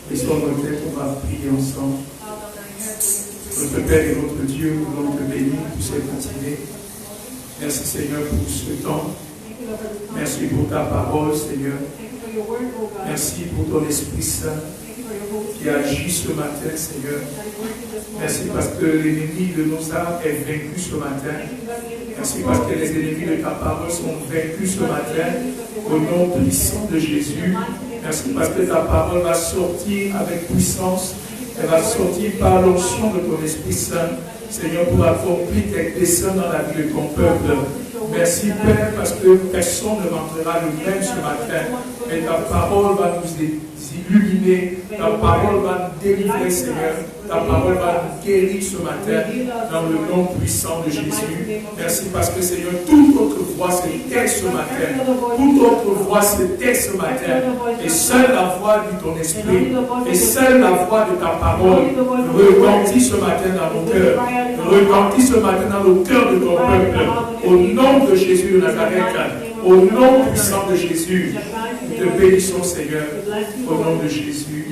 Baissons nos têtes, on va prier ensemble. Notre Père et notre Dieu, nous voulons te bénir pour cette matinée. Merci Seigneur pour ce temps. Merci pour ta parole Seigneur. Merci pour ton Esprit Saint qui agit ce matin Seigneur. Merci parce que l'ennemi de nos âmes est vaincu ce matin. Merci parce que les ennemis de ta parole sont vaincus ce matin au nom puissant de Jésus. Merci parce que ta parole va sortir avec puissance. Elle va sortir par l'onction de ton Esprit Saint, Seigneur, pour accomplir tes desseins dans la vie de ton peuple. Merci Père, parce que personne ne manquera le même ce matin. Mais ta parole va nous illuminer, ta parole va nous délivrer, Seigneur. Ta parole va nous guérir ce matin dans le nom puissant de Jésus. Merci parce que Seigneur, toute autre voix se tait ce matin. Toute autre voix se tait ce matin. Et seule la voix de ton esprit, et seule la voix de ta parole retentit ce matin dans nos cœurs. Retentit ce matin dans le cœur de ton peuple. Au nom de Jésus de Nazareth, au nom puissant de Jésus, nous te bénissons Seigneur, au nom de Jésus.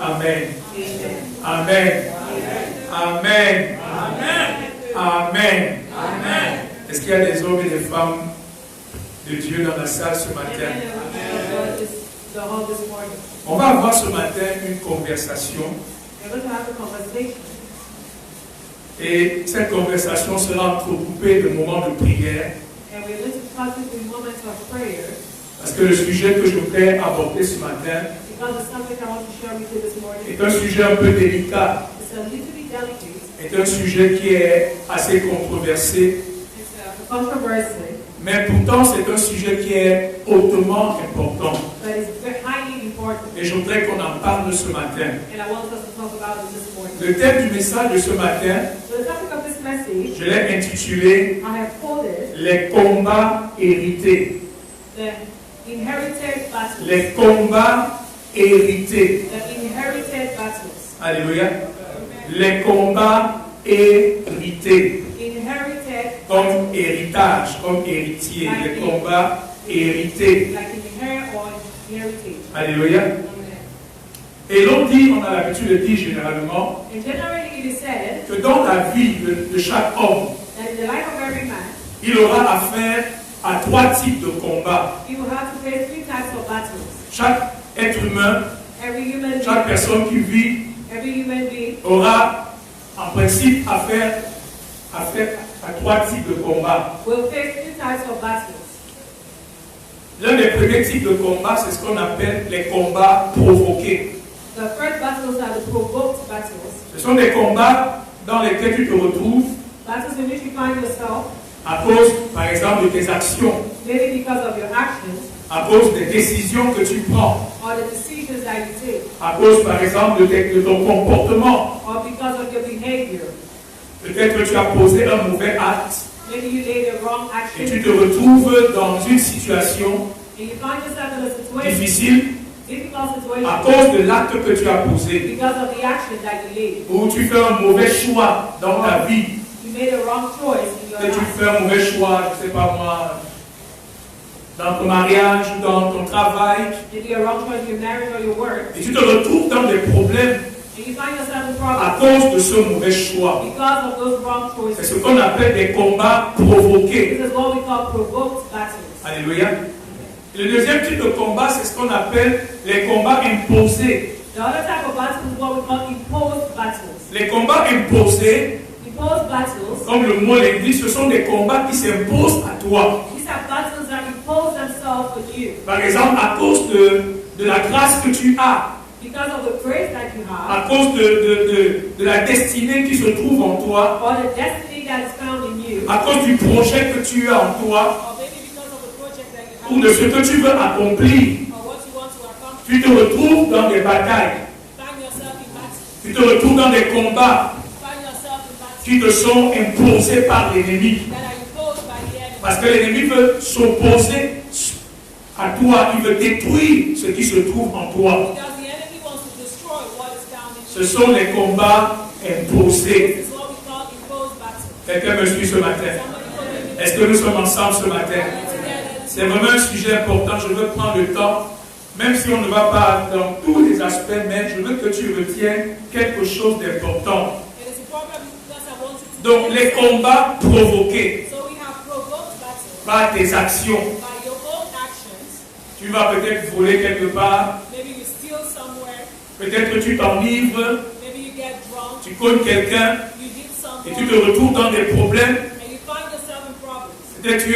Amen. Amen. Amen. Amen. Amen. Est-ce qu'il y a des hommes et des femmes de Dieu dans la salle ce matin? On va avoir ce matin une conversation. Et cette conversation sera entrecoupée de moments de prière. Parce que le sujet que je voudrais aborder ce matin est un sujet un peu délicat. Est un sujet qui est assez controversé. Mais pourtant, c'est un sujet qui est hautement important. Et je voudrais qu'on en parle ce matin. Le thème du message de ce matin, je l'ai intitulé « Les combats hérités ». Les combats hérités. Alléluia. Les combats hérités. Comme héritage, comme héritier. Les combats hérités. Alléluia. Et l'on dit, on a l'habitude de dire généralement, que dans la vie de chaque homme, il aura affaire à 3 types de combats. Chaque être humain, chaque personne qui vit, aura en principe affaire à 3 types de combats. L'un des premiers types de combats, c'est ce qu'on appelle les combats provoqués. Ce sont des combats dans lesquels tu te retrouves à cause, par exemple, de tes actions, à cause des décisions que tu prends, à cause, par exemple, de ton comportement. Peut-être que tu as posé un mauvais acte et tu te retrouves dans une situation difficile à cause de l'acte que tu as posé, ou tu fais un mauvais choix dans ta vie. Et tu fais un mauvais choix, je ne sais pas moi, dans ton mariage ou dans ton travail, et tu te retrouves dans des problèmes à cause de ce mauvais choix. C'est ce qu'on appelle des combats provoqués. Alléluia. Le deuxième type de combat, c'est ce qu'on appelle les combats imposés. Les combats imposés, comme le mot l'indique, ce sont des combats qui s'imposent à toi. Par exemple, à cause de la grâce que tu as, à cause de la destinée qui se trouve en toi, à cause du projet que tu as en toi, ou de ce que tu veux accomplir, tu te retrouves dans des batailles, tu te retrouves dans des combats qui te sont imposés par l'ennemi. Parce que l'ennemi veut s'opposer à toi, il veut détruire ce qui se trouve en toi. Ce sont les combats imposés. Quelqu'un me suit ce matin? Est-ce que nous sommes ensemble ce matin? C'est vraiment un sujet important. Je veux prendre le temps, même si on ne va pas dans tous les aspects, mais je retienne quelque chose d'important. Donc les combats provoqués par tes actions. Tu vas peut-être voler quelque part. Peut-être que tu t'enivres. Tu cognes quelqu'un. Et tu te retrouves dans des problèmes. Peut-être tu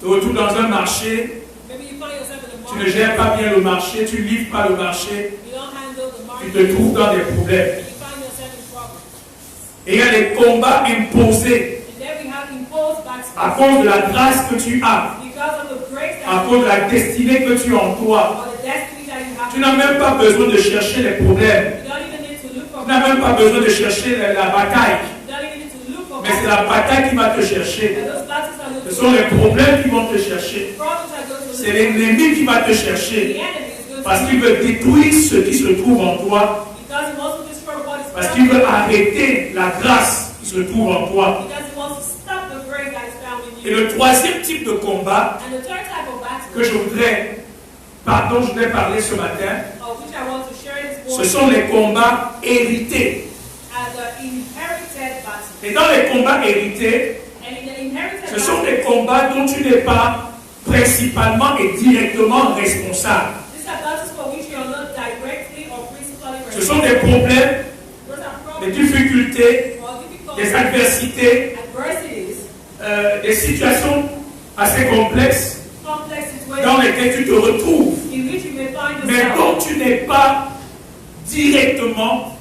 te retrouves dans un marché. Tu ne gères pas bien le marché. Tu ne livres pas le marché. Tu te trouves dans des problèmes. Et il y a des combats imposés à cause de la grâce que tu as, à cause de la destinée que tu as en toi. Tu n'as même pas besoin de chercher les problèmes. Tu n'as même pas besoin de chercher la bataille. Mais c'est la bataille qui va te chercher. Ce sont les problèmes qui vont te chercher. C'est l'ennemi qui va te chercher. Parce qu'il veut détruire ce qui se trouve en toi. Parce qu'il veut arrêter la grâce qui se trouve en toi. Et le troisième type de combat que je voudrais parler ce matin, ce sont les combats hérités. Et dans les combats hérités, ce sont des combats dont tu n'es pas principalement et directement responsable. Ce sont des problèmes, des difficultés, des adversités, des situations assez complexes dans lesquelles tu te retrouves, mais dont tu n'es pas directement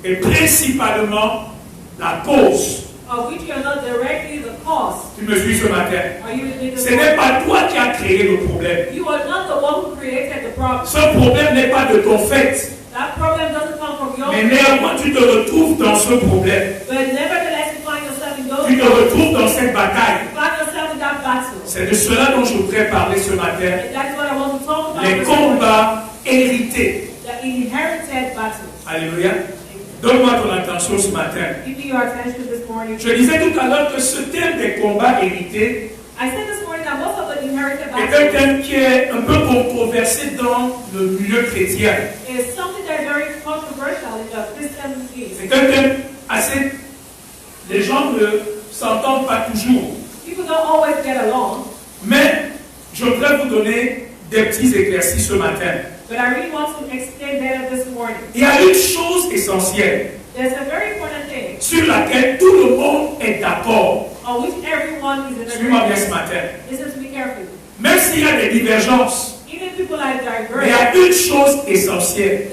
et principalement la cause. Tu me suis ce matin. Ce n'est pas toi qui as créé le problème. Ce problème n'est pas de ton fait. Mais néanmoins, tu te retrouves dans ce problème. Tu te retrouves dans cette bataille. C'est de cela dont je voudrais parler ce matin. Les combats hérités. Alléluia. Donne-moi ton attention ce matin. Je disais tout à l'heure que ce thème des combats hérités est un thème qui est un peu controversé dans le milieu chrétien. C'est un thème assez... Les gens ne s'entendent pas toujours. Mais je voudrais vous donner des petits éclaircis ce matin. Il y a une chose essentielle sur laquelle tout le monde est d'accord. Suis-moi bien ce matin. Même s'il y a des divergences, il y a une chose essentielle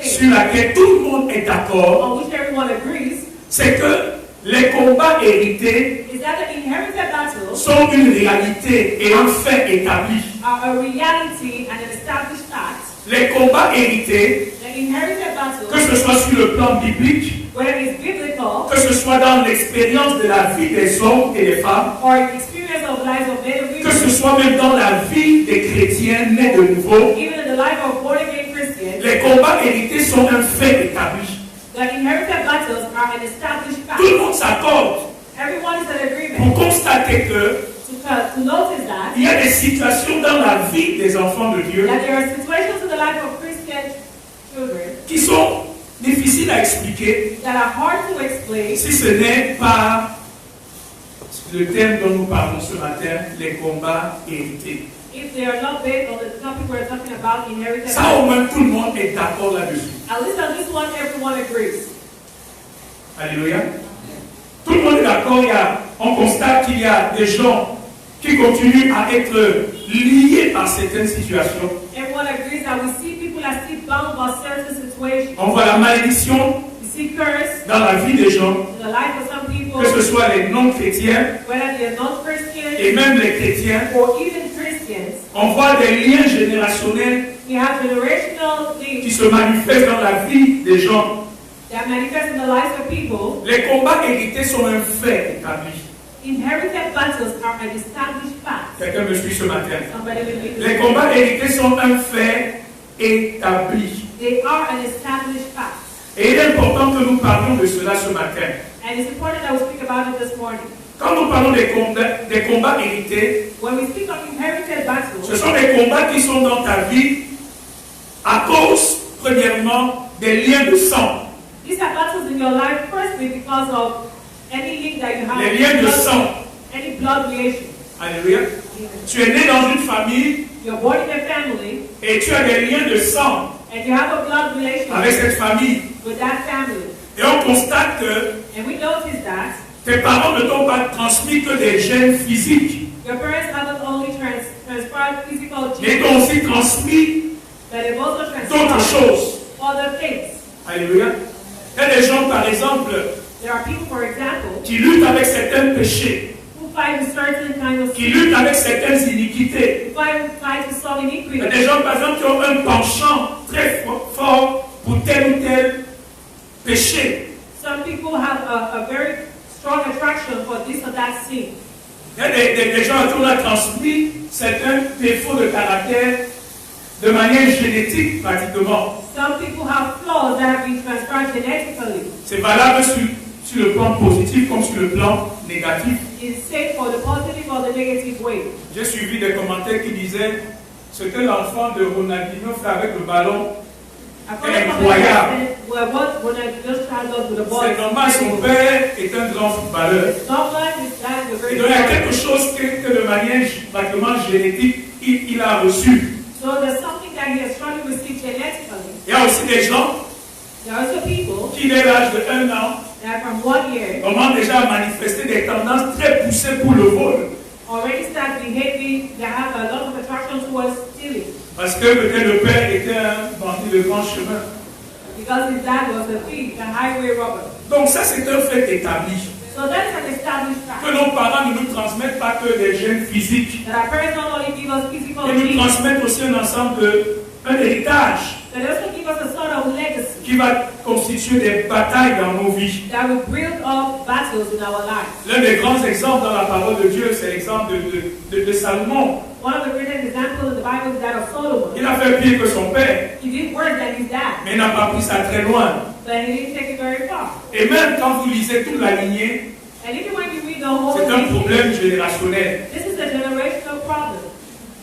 sur laquelle tout le monde est d'accord. C'est que les combats hérités sont une réalité et un fait établi. Les combats hérités, que ce soit sur le plan biblique, que ce soit dans l'expérience de la vie des hommes et des femmes, que ce soit même dans la vie des chrétiens nés de nouveau, les combats hérités sont un fait établi. Tout le monde s'accorde pour constater que il y a des situations dans la vie des enfants de Dieu qui sont difficiles à expliquer si ce n'est pas le thème dont nous parlons ce matin, les combats hérités. Ça au moins tout le monde est d'accord là-dessus. Alléluia. Tout le monde est d'accord. On constate qu'il y a des gens qui continuent à être liés par certaines situations. On voit la malédiction dans la vie des gens, que ce soit les non-chrétiens et même les chrétiens. On voit des liens générationnels qui se manifestent dans la vie des gens. Les combats hérités sont un fait établi. Quelqu'un me suit ce matin. Les combats hérités sont un fait établi. Et il est important que nous parlions de cela ce matin. Quand nous parlons des combats hérités, ce sont des combats qui sont dans ta vie à cause, premièrement, des liens de sang. These are battles in your life, firstly, because of any link that you have. Les liens de sang. Any blood relation. Alléluia. Tu es né dans une famille. You're born in a family. Et tu as des liens de sang. And you have a blood relation. Avec cette famille. With that family. Et on constate que. And we notice that. Tes parents ne t'ont pas transmis que des gènes physiques. Your parents haven't only transferred physical genes. Mais ils t'ont aussi transmis but they've also d'autres choses. Other things. Alléluia. Il y a des gens, par exemple, there are people, for example, qui luttent avec certains péchés. Who fight with certain kind of qui luttent avec certaines iniquités. Who fight with some iniquity. Il y a des gens, par exemple, qui ont un penchant très fort pour tel ou tel péché. Some people have a very strong attraction for this or that sin. Il y a des gens qui ont transmis certains défauts de caractère de manière génétique, pratiquement. Some people have flaws that have been transferred genetically. C'est valable sur le plan positif comme sur le plan négatif. It's safe for the positive or the negative way. J'ai suivi des commentaires qui disaient ce que l'enfant de Ronaldinho fait avec le ballon est incroyable. C'est normal, son père est un grand footballeur. Et donc il y a quelque chose que de manière pratiquement génétique, il a reçu. So there's something that he has strongly received genetically. Il y a aussi des gens qui, dès l'âge de 1 an, commencent déjà à manifester des tendances très poussées pour le vol. Already start behaving, they have a lot of attraction towards stealing. Parce que peut-être le père était un bandit de grand chemin. Because his dad was a thief, a highway robber. Donc ça c'est un fait établi. So that's an established fact. Que nos parents ne nous transmettent pas que des gènes physiques. That our parents not only give us physical genes. Ils nous transmettent aussi un ensemble un héritage. But they also give us a sort of legacy. Qui va constituer des batailles dans nos vies. That will build up battles in our lives. L'un des grands exemples dans la parole de Dieu, c'est l'exemple de Salomon. One of the greatest examples in the Bible is that of Solomon. Il a fait pire que son père. He did worse than his dad. Mais il n'a pas pris ça très loin. But he didn't take it very far. Et même quand vous lisez toute la lignée, and even when you read the whole c'est un problème générationnel. This is a generational problem.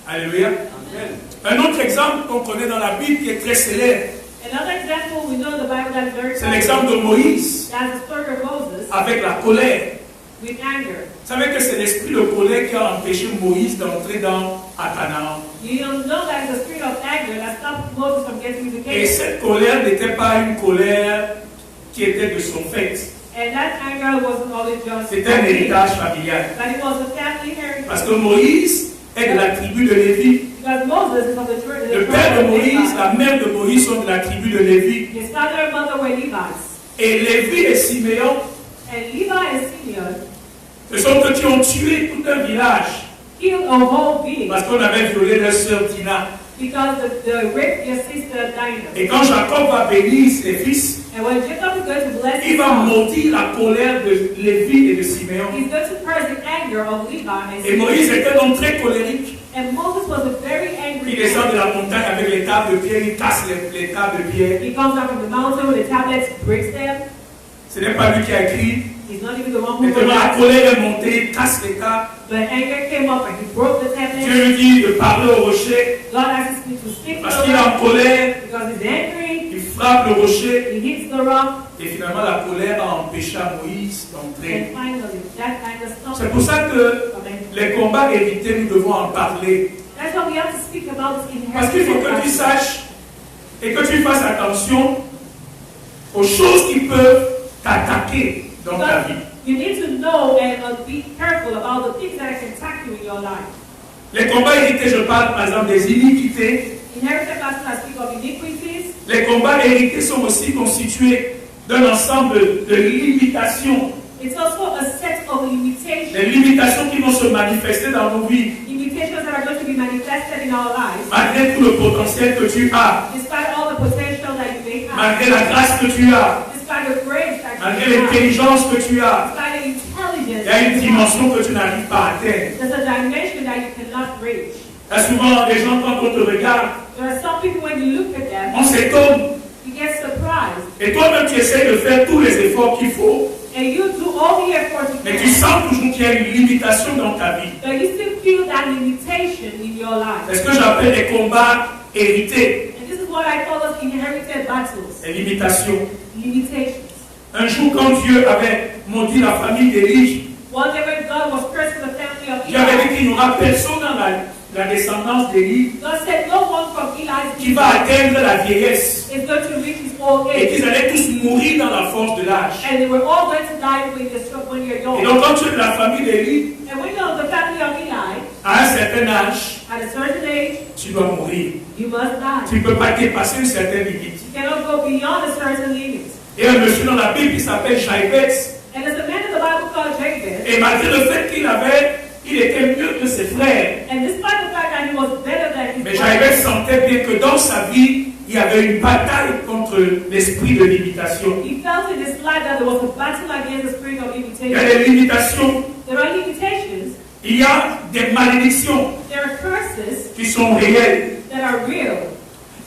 Alléluia. Un autre exemple qu'on connaît dans la Bible qui est très célèbre. Another example we know in the Bible that is very c'est l'exemple de Moïse. That's the story of Moses. Avec la colère. With anger. Vous savez que c'est l'esprit de colère qui a empêché Moïse d'entrer à Canaan. You don't know that it's the spirit of anger that stopped Moses from getting to the Et cave. cette colère n'était pas une colère qui était de son fait. And that anger wasn't always just. C'était un héritage familial. But it was a family heritage. Parce que Moïse est de la tribu de Lévi. Because Moses is of the tribe. Le père de Moïse, la mère de Moïse sont de la tribu de Lévi. His father and mother were Levites. Et Lévi et Siméon. And Levi and Simeon. Ce sont eux qui ont tué tout un village. Killed a whole village. Parce qu'on avait violé leur sœur Dina. Because the raped their sister Dinah. Et quand Jacob va bénir ses fils, and when Jacob is going to bless il va maudire la colère de Lévi et de Siméon. He's going to curse the anger of Levi and Et Moïse était un homme très colérique. And Moses was a very angry. Il descend de la montagne avec les tables de pierre, il casse les tables de pierre. He comes down from the mountain with the tablets, breaks them. Ce n'est pas lui qui a écrit. He's not even the one who wrote it. La colère est montée, il casse les tables. But anger came up and he broke the tablets. Dieu lui dit de parler au rocher. God asks me to speak parce qu'il est en colère. Because he's angry. Il frappe le rocher. He hits the rock. Et finalement, la colère a empêché Moïse d'entrer. And finally, that kind of stopped. C'est pour ça que les combats hérités, nous devons en parler. That's why we have to speak about this inheritance. Parce qu'il faut que tu saches et que tu fasses attention aux choses qui peuvent t'attaquer dans ta vie. You need to know and be careful about the things that can attack you in your life. Les combats hérités, je parle par exemple des iniquités. Inherited battles, I speak of iniquities. Les combats hérités sont aussi constitués d'un ensemble de limitations. It's also a set of limitations. Des limitations qui vont se manifester dans nos vies. Limitations that are going to be manifested in our lives. Malgré tout le potentiel que tu as. Despite all the potential that you may have. Malgré la grâce que tu as. Despite the grace that malgré you have. l'intelligence que tu as. Despite the intelligence. Il y a une dimension que tu n'arrives pas à atteindre. There's a dimension that you cannot reach. Là, souvent, les gens, quand on te regarde, there are some people when you look at them, on s'étonne. You get surprised. Et toi-même, tu essaies de faire tous les efforts qu'il faut. And you do all the efforts you can. Mais tu sens toujours qu'il y a une limitation dans ta vie. But you still feel that limitation in your life. C'est ce que j'appelle les combats hérités. And this is what I call us inherited battles. Et l'imitation. Limitations. Un jour, quand Dieu avait maudit la famille d'Élie, One day when God was cursing the family of Dieu avait dit Eli, qu'il n'y aura personne dans la descendance d'Élie God said no one from Eli's qui va atteindre la vieillesse. is going to reach his old Et age. qu'ils allaient tous mourir dans la force de l'âge. And they were all going to die when you're Et young. donc, quand tu es de la famille d'Élie, And when you're of the family of Eli, à un certain âge, at a certain age, tu dois mourir. you must die. Tu ne peux pas dépasser une certaine limite. You cannot go beyond a certain limit. Et un monsieur dans la Bible qui s'appelle Jaïbès, And there's a man in the Bible called Jabez. et malgré le fait il était mieux que ses frères, And despite the fact that he was better than mais his Jaïbès brothers, sentait bien que dans sa vie, il y avait une bataille contre l'esprit de limitation. he felt in his life that there was a battle against the spirit of Il y a limitation. des limitations, There are limitations, il y a des malédictions there are curses qui sont réelles, that are real,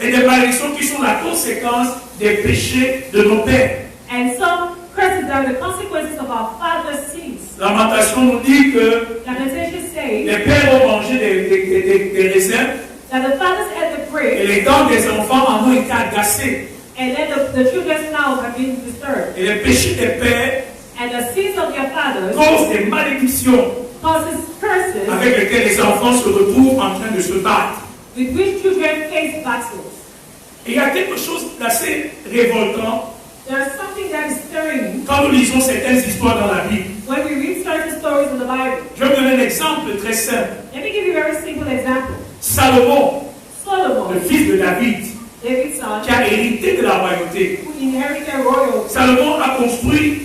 et des malédictions qui sont la conséquence des péchés de nos pères. and some curses that are the consequences of our father's sins. Lamentation nous dit que Lamentation says les pères ont mangé des raisins that the fathers ate the et grapes, les dents des enfants en ont été agacées. and then the children's mouths have been disturbed. Et les péchés des pères And the sins of their fathers causent des malédictions causes curses avec lesquelles les enfants se retrouvent en train de se battre. with which children face battles. Et il y a quelque chose d'assez révoltant There's something that is stirring quand nous lisons certaines histoires dans la Bible. when we read certain stories in the Bible. Je vais vous donner un exemple très simple. Let me give you a very simple example. Salomon, le Solomon, fils de David, David's son, qui a hérité de la royauté. who inherited royalty. Salomon a construit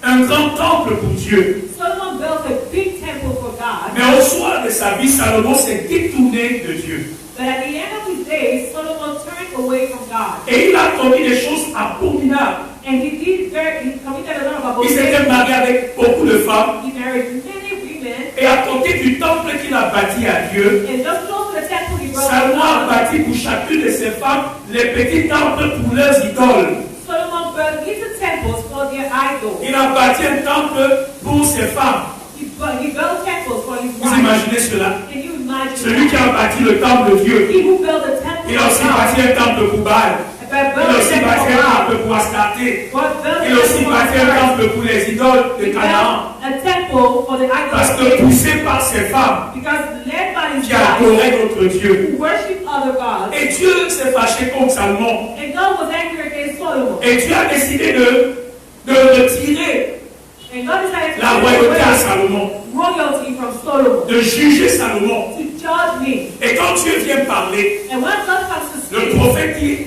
un grand temple pour Dieu. Solomon built a big temple for God, Mais au soir de sa vie, Salomon s'est détourné de Dieu. but at the end of his days, Solomon turned away from God. Et il a commis des choses abominables. And he committed a lot of Il s'était abominations. marié avec beaucoup de femmes. He married many women, Et à côté du temple qu'il a bâti à Dieu, and just close to the temple he built for Salomon a God, bâti pour chacune de ses femmes les petits temples pour leurs idoles. Solomon built little temples for their idols. Il a bâti un temple pour ses femmes. He built temples for his Vous wives. imaginez cela? Can you imagine Celui qui that? a bâti le temple de Dieu, He who built the temple il a aussi of God, bâti un temple pour Baal. but Il built a the aussi temple bâti of un God. temple pour Astarté. God built Il a aussi the temple bâti of un God. temple pour les idoles de He Canaan. built a temple for the Parce idols que of poussé par ses femmes because led by his qui wives adoraient notre Dieu. who worship other gods. Et Dieu s'est fâché contre Salomon. And God was angry against Solomon. Et Dieu a décidé de retirer And God decided to la take royauté à away Salomon, royalty from Solomon, de juger Salomon. to judge me. Et quand Dieu vient parler, And when God comes to le speak, prophète dit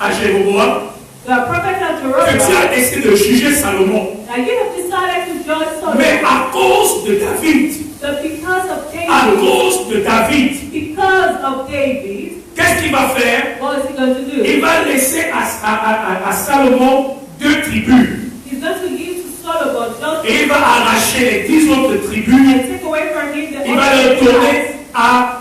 à Jéroboam the prophet of que Dieu Jerusalem, a décidé de juger Salomon. that you have decided to judge Mais Solomon, à cause de David, but because of à David, cause de David, qu'est-ce qu'il va faire? what is he going to do? Il va laisser à Salomon 2 tribus. He's going to give to Solomon just Et il va arracher les 10 autres tribus. and take away from him the Il va les other donner tribes à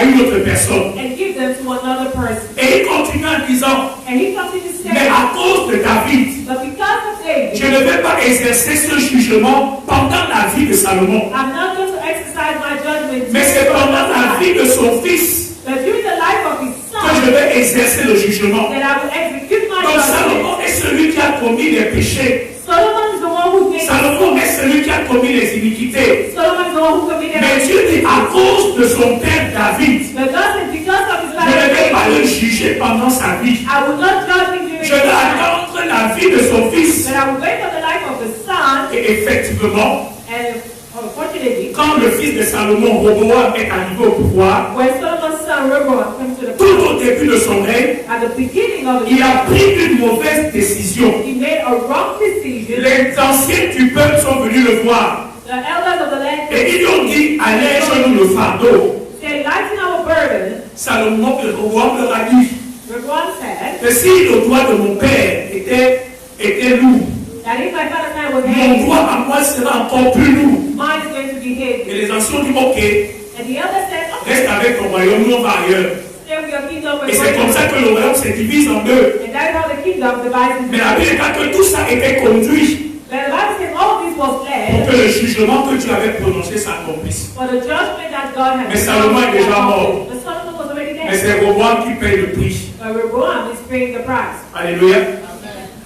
une autre personne. and give them to another person. Et il continue en disant, And he continues to mais say, à cause de David, but because of David, je ne vais pas exercer ce jugement pendant la vie de Salomon. I'm not going to exercise my judgment Mais c'est pendant la vie de son fils but during the life of his que je son vais exercer le jugement. that I will execute my Donc judgment. Salomon est celui qui a commis les péchés. Solomon is the one who made Salomon est celui qui a commis les iniquités. Solomon is the one who committed Mais Dieu dit à cause de son père David, But God said, because of his je ne vais pas life, le juger pendant sa vie. I will not judge him during Je his vais life, attendre la vie de son fils. but I will wait for the life of the son. Et effectivement, And unfortunately, quand le fils de Salomon, Roboam, est arrivé au pouvoir, when Solomon's son Rehoboam came to the tout power, au début de son règne, at the beginning of his il a life, pris une mauvaise décision. he made a wrong decision. Les anciens du peuple sont venus le voir The elders of the land et ils lui ont dit, allège-nous le fardeau. said, lighten our burden. Salomon, Roboam leur a dit Rehoboam said que si le doigt de mon père était lourd, that if my father's hand was mon heavy, doigt à moi sera encore plus lourd. mine is going to be Et heavy. les anciens ont dit, ok, And the elders said, okay, reste avec ton royaume, nous on va ailleurs. stay with your kingdom. Et c'est comme ça que le royaume se divise en deux. And that is how the kingdom divides into Mais la two. Bible dit que tout ça était conduit But the Bible says all this was pour led que le jugement que Dieu avait prononcé s'accomplisse. for the judgment that God had Mais Salomon est déjà mort. But Solomon was already Mais Mais c'est Roboam qui paye le prix. But Rehoboam is paying the price. Alléluia.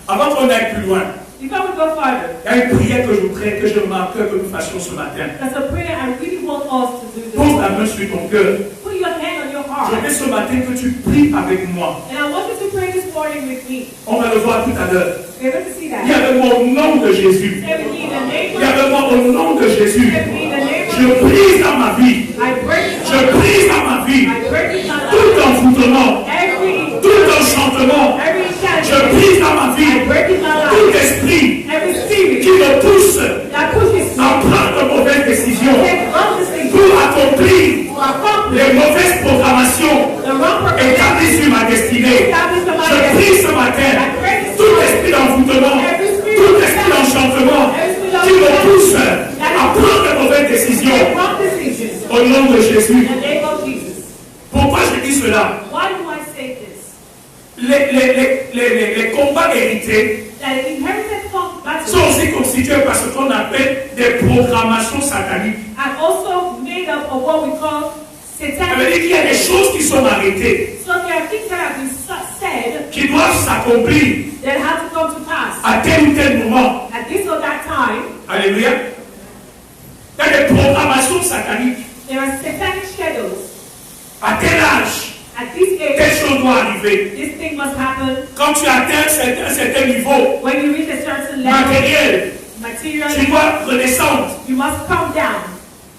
Avant qu'on aille plus loin, Before we go farther, il y a une prière que je voudrais que je marque, que nous fassions ce matin. there's a prayer I really want us to do this Pose la morning. main sur ton cœur. Put your hand on your Je heart. veux ce matin que tu pries avec moi. And I want you to pray this morning with me. On va le voir tout à l'heure. You're going to see that. Il y a le mot au nom de Jésus. Say with me in the name Il y a of le mot au nom de Jésus. Say with me in the name Je of brise dans ma vie. I break it Je down. brise dans ma vie. I break it down. Tout envoûtement, Every tout enchantement. every Je shadow. brise dans ma I vie. break it down. Tout esprit Every spirit qui me pousse that pushes à me prendre de mauvaises décisions to take wrong decisions, pour accomplir to accomplish les mauvaises programmations the wrong purpose, établies sur ma destinée. establish the Je mind, prie ce matin tout esprit d'envoûtement, tout esprit d'enchantement qui me pousse à prendre de mauvaises décisions take wrong decisions. au nom de Jésus. In the name of Jesus. Pourquoi je dis cela? Why do I say this? Les combats hérités That inherited battles sont aussi constitués par ce qu'on appelle des programmations sataniques. are also made up of what we call Ça veut satanic. dire qu'il y a des choses qui sont arrêtées, So there are things that have been said qui doivent s'accomplir that have to come to pass à tel ou tel moment. at this or that time. Alléluia. Il y a des programmations sataniques. There are satanic shadows. À tel âge, At this telle age, chose doit arriver. this thing must happen. Quand tu atteins un certain niveau When you reach a certain level, matériel, tu materially, dois redescendre. you must come down.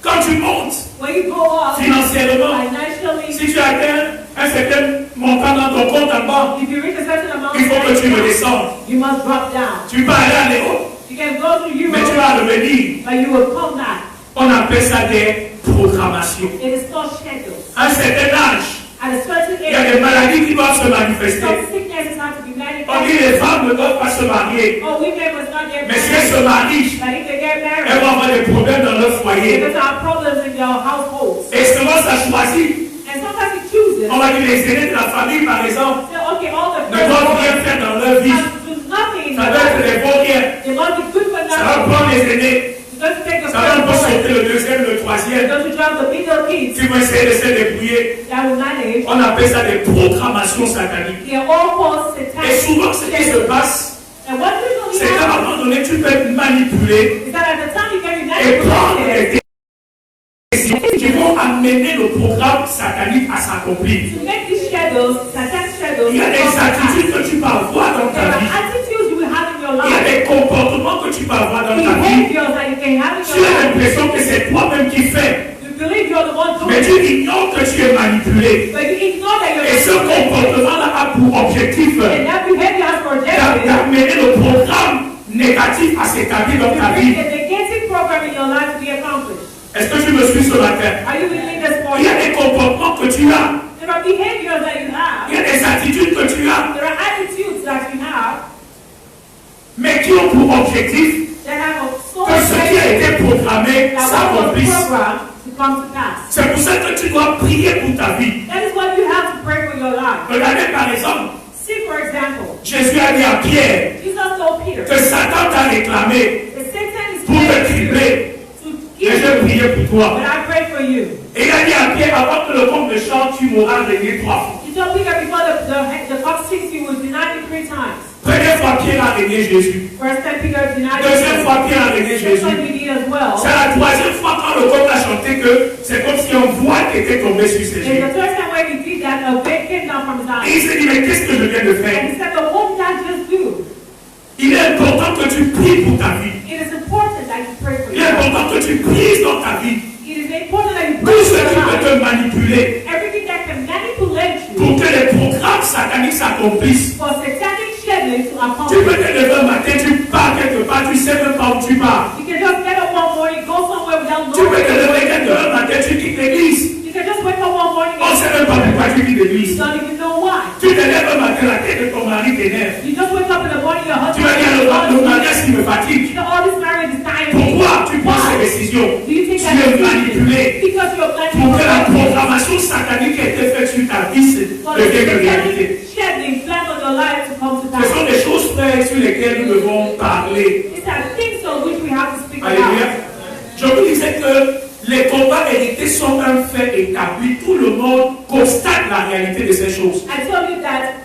Quand tu montes When you go up financièrement, financially, si tu atteins un certain montant dans ton compte en banque, if you reach a certain amount, il faut que tu redescendes. you must drop down. Tu peux aller en haut, You can go to mais tu Europe, vas revenir. but you will come back. On appelle ça des programmations. It is called shadows. À un certain âge, At a certain il y a age, des maladies qui doivent se manifester. some sicknesses have to be On dit manifested. les femmes ne doivent pas se marier. Oh, women must not get Mais si elles married. se marient, But if they get elles married, vont avoir des problèmes dans leur foyer. because there are problems in their households. Et souvent, ça choisit. And sometimes it chooses. On va dire les aînés de la famille, par exemple, Say, okay, all the ne doivent rien faire dans leur vie. have to do nothing in Ça their doit être life. des bons riens. They must be good for Ça va nothing. prendre les aînés. It's going to take the Ça va un peu first sauter one. le deuxième, le It's troisième. going to drive the middle kids Si vous essayez de se débrouiller, that will manage. on appelle ça des programmations sataniques. They are all called Et satanic. souvent, ce qui se passe, And what usually c'est qu'à un happens moment donné, tu peux être manipulé is that at the time you can be et prendre manipulated des décisions qui vont amener le programme satanique à s'accomplir. to make these shadows, satanic shadows, Il y a des come to pass. attitudes que tu peux avoir dans There ta are vie. attitudes you will have in your Il y a life, des comportements que tu peux avoir dans ta vie. behaviors that you can have in Tu your as life. l'impression que c'est toi-même qui fais, You believe you're the one mais doing it, tu ignores que tu es manipulé. but you ignore that you're Et ce manipulated. comportement-là a pour objectif And that behavior has for objective d'amener le programme négatif à s'établir dans to ta bring vie. a negative program in your life to be accomplished. Est-ce que tu me suis ce matin? Are you willing this Il y a morning? des comportements que tu as, There are behaviors that you il have. y a des attitudes que tu as, There are attitudes that you have mais qui ont pour objectif that have a soul que ce qui a été programmé that was s'accomplisse. programmed to come to pass. C'est pour ça que tu dois prier pour ta vie. That is what you have to pray for your life. Regardez par exemple, See, for example, Jésus a dit à Pierre Jesus told Peter que Satan t'a réclamé that Satan is pour te planning tripler. to Et kill je you, priais pour toi. but I pray for you. Et il a dit à Pierre, avant que le monde ne chante, tu m'auras régné 3 fois. He told Peter before the cock sings, you will deny me 3 times. Première fois, Pierre a régné Jésus. First time Peter denied Deuxième him. fois, Pierre a régné Second time Jésus. he did as well. C'est la troisième fois quand le couple a chanté que c'est comme si un voile était tombé sur ses And yeux. the third time when he did that, a veil came down from his Et eyes. il s'est dit, mais qu'est-ce que je viens de And faire? he said, "But what did I just do?" Il est important que tu pries pour ta vie. It is important that you pray for Il est your life. important que tu pries dans ta vie. It is important that you pray Tout for ce qui your peut life. te manipuler Everything that can manipulate you pour que les programmes sataniques s'accomplissent. for satanic shedding to Tu accomplish. peux te lever un matin, tu pars quelque part, tu sais même pas où tu pars. You can just get up one morning, go somewhere without Tu peux te knowing. lever quelque part un matin, tu quittes l'église. You can just wake up one morning On ne and sait même pas pourquoi tu quittes you l'église. don't even know why. Tu te lèves un matin, la tête de ton mari t'énerve. You just wake up in the morning, your Tu husband vas dire, le mariage qui me fatigue. you know, all this marriage is tiring me. Pourquoi tu prends ces Why? décisions? Do you think Tu that es manipulé because you're pour que la planning programmation satanique qui a été faite sur ta vie for the devienne réalité. satanic shedding plan on your life to come to Ce pass? sont des choses, frères, sur lesquelles nous devons parler. These are things on which we have to speak Alléluia. about. Je vous disais que les combats hérités sont un fait établi. Tout le monde constate la réalité de ces choses. I told you that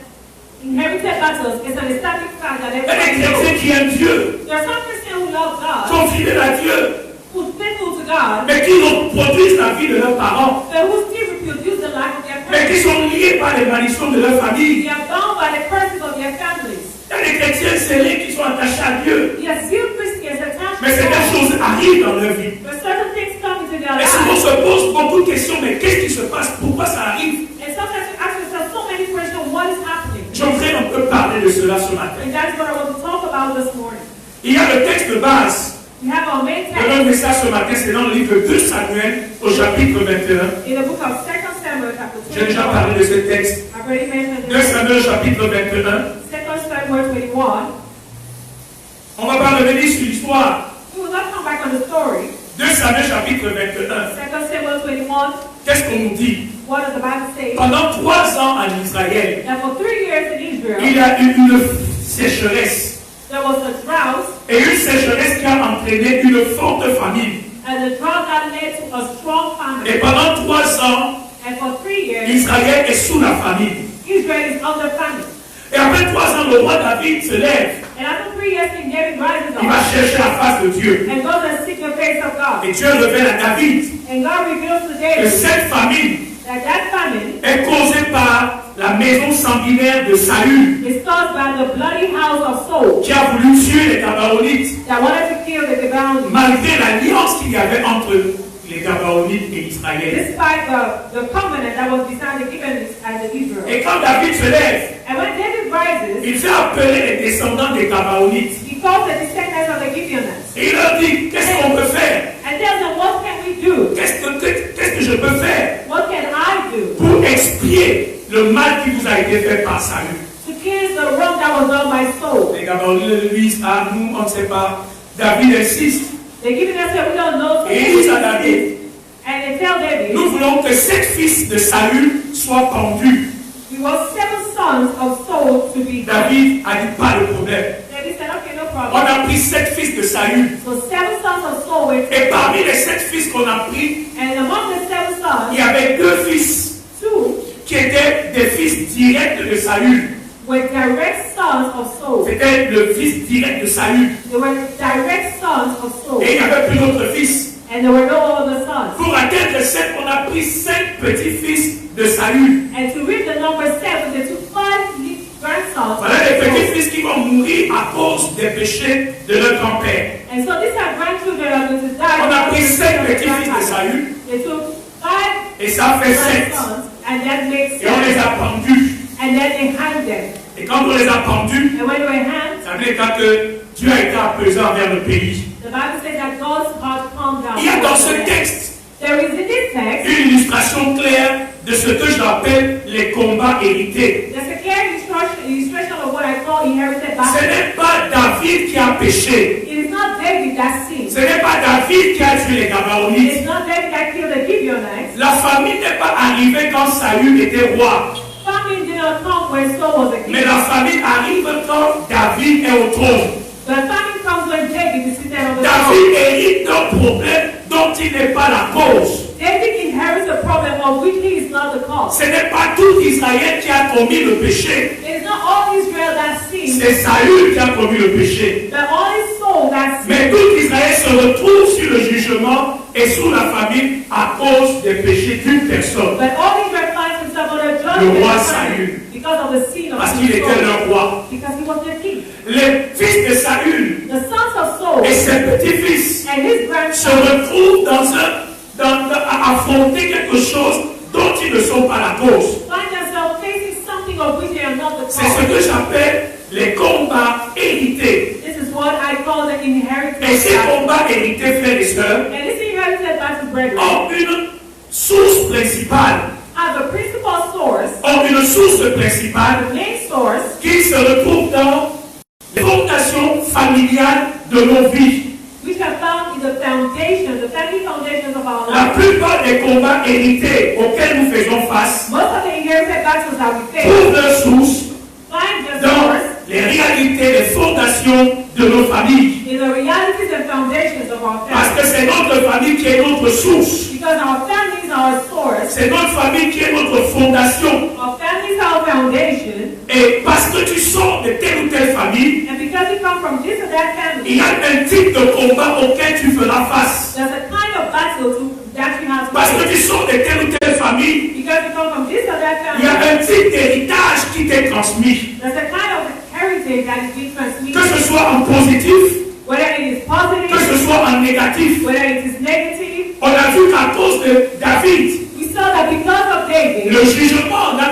inherited battles is an established fact that Et les everybody chrétiens knows. qui aiment Dieu, There are some Christians who love God, sont fidèles à Dieu, who's faithful to God, mais qui reproduisent la vie de leurs parents, but who still reproduce the life of their mais qui parents. sont liés par les malédictions de leur famille. They are bound by the curses of their families. Il y a des chrétiens scellés qui sont attachés à Dieu, They are still Christians attached mais to certaines God. choses arrivent dans leur vie. But certain things come into their Et souvent on lives. se pose beaucoup de questions, mais qu'est-ce qui se passe? Pourquoi ça arrive? And sometimes you ask yourself so many questions, what is happening? J'aimerais un peu parler de cela ce matin. And that's what I want to talk about this morning. Il y a le texte de base We have our main de text notre message ce matin, c'est dans le livre de 2 Samuel au chapitre 21. in the book of 2 Samuel chapter J'ai déjà 21. parlé de ce texte. I've already mentioned 2 this. Samuel chapitre 21. 2 Samuel 21. On va pas revenir sur l'histoire. We will not come back on the story. 2 Samuel chapitre 21. 2 Samuel 21. Qu'est-ce qu'on nous dit? What does the Bible say? Pendant 3 ans en Israël, That for 3 years in Israel, il y a eu une sécheresse. there was a drought, Et une sécheresse qui a entraîné une forte famine. and the drought that led to a strong Et famine. pendant 3 ans, And for 3 years, Israël est sous la famine. Israel is under famine. Et après 3 ans, le roi David se lève. And after 3 years, King David rises Il va up chercher la face de Dieu. and goes and seeks the face of God. Et Dieu révèle à David And God reveals to que David cette famine that famine est causée par la maison sanguinaire de Saül, is caused by the bloody house of Saul qui a voulu tuer les Gabaonites, that wanted to kill the Gibeonites. malgré l'alliance qu'il y avait entre les Gabaonites et Israël. Despite the covenant that was between the Gibeonites and the Israel. Et quand David se lève, And when David rises, il fait appeler les descendants des Gabaonites. he calls the descendants of the Gibeonites Et il leur dit, qu'est-ce qu'on peut faire? and tells them, what can we do? Qu'est-ce que je peux faire What can I do pour expier le mal qui vous a été fait par Saül? to cleanse the wrong that was done by Saul? Les Gabaonites lui disent, ah nous on ne sait pas. David insiste. The Gibeonites said, we don't know. Et ils disent à David, And they tell David, nous voulons que 7 fils de Saül soient pendus. we want 7 sons of Saul to be dead. David a dit, pas de problème. David said, okay, no On problem. a pris 7 fils de Saül. So 7 sons of Saul were Et taken. parmi les 7 fils qu'on a pris, And among the 7 il sons, y avait 2 fils 2 qui étaient des fils directs de Saül. were direct sons of Saul. C'était le fils direct de Saül. They were direct sons of Saul. Et il n'y avait plus d'autres fils. And there were no other sons. Pour atteindre 7, on a pris 5 petits-fils de Saül. And to reach the number 7, they took 5 grandsons. Voilà les petits-fils qui vont mourir à cause des péchés de leur grand-père. And so these are grandchildren that are going to die. On a pris because 5 of their petits-fils de grandfather. Saül They took 5 et ça fait 7. grandsons, and that makes Et on les 7. a pendus. And then they hang them. Et quand on les a pendus, And when they were hanged, ça veut dire que Dieu a été apaisé envers le pays. the Bible says that God's heart calmed down. Il y a dans ce texte There is in this text, une illustration claire de ce que j'appelle les combats hérités. there's a clear illustration of what I call inherited Ce battles. n'est pas David qui a péché. It is not David that sinned. Ce n'est pas David qui a tué les It Gabaonites. is not David that killed the Gibeonites. La famine n'est pas arrivée quand Saül était roi. Famine did not come when Saul was a king. Mais la famine arrive quand David est au trône. The famine comes when David is seated on the David throne. hérite d'un problème dont il n'est pas la cause. David inherits a problem of which he is not the cause. Ce n'est pas tout Israël qui a commis le péché. It is not all Israel that sinned, C'est Saül qui a commis le péché. but only Saul that sinned. Mais tout Israël se retrouve sur le jugement et sous la famine à cause des péchés d'une personne. But all Israel finds himself on a Le judgment roi and Saül. punishment because of the sin of Parce qu'il était Saul. leur roi. Because he was the king. Les fils de Saül The sons of Saul et ses petits-fils and his se grandsons retrouvent à affronter quelque chose dont ils ne sont pas la cause. find themselves facing something of which they are not the C'est ce que cause. j'appelle les combats hérités. This is what I call the inheritance Et ces battle. combats hérités, frères et sœurs, And this inherited battle, brethren, ont une source principale, have a principal source, ont une source principale the main source, qui se retrouve dans les fondations familiales de nos vies. which are found in the foundation, the family foundations of our La life. plupart des combats hérités auxquels nous faisons face Most of the inherited battles that we face trouvent leur source find their dans source les réalités, les fondations de nos familles. in the realities and foundations of our Parce family. que c'est notre famille qui est notre source. Because our families are our source. C'est notre famille qui est notre fondation. Our families are our foundation. Et parce que tu sors de telle ou telle famille, And because you come from this or that il y family, a un type de combat auquel tu feras face. there's a kind of battle that you have to Parce que face. tu sors de telle ou telle famille, Because you come from this or that il y a family, un type d'héritage qui t'est transmis. there's a kind of heritage that is being Que transmitted. ce soit en positif, Whether it is que positive, ce soit en négatif. whether it is negative. On a vu qu'à cause de David, We saw that because of David, le jugement n'a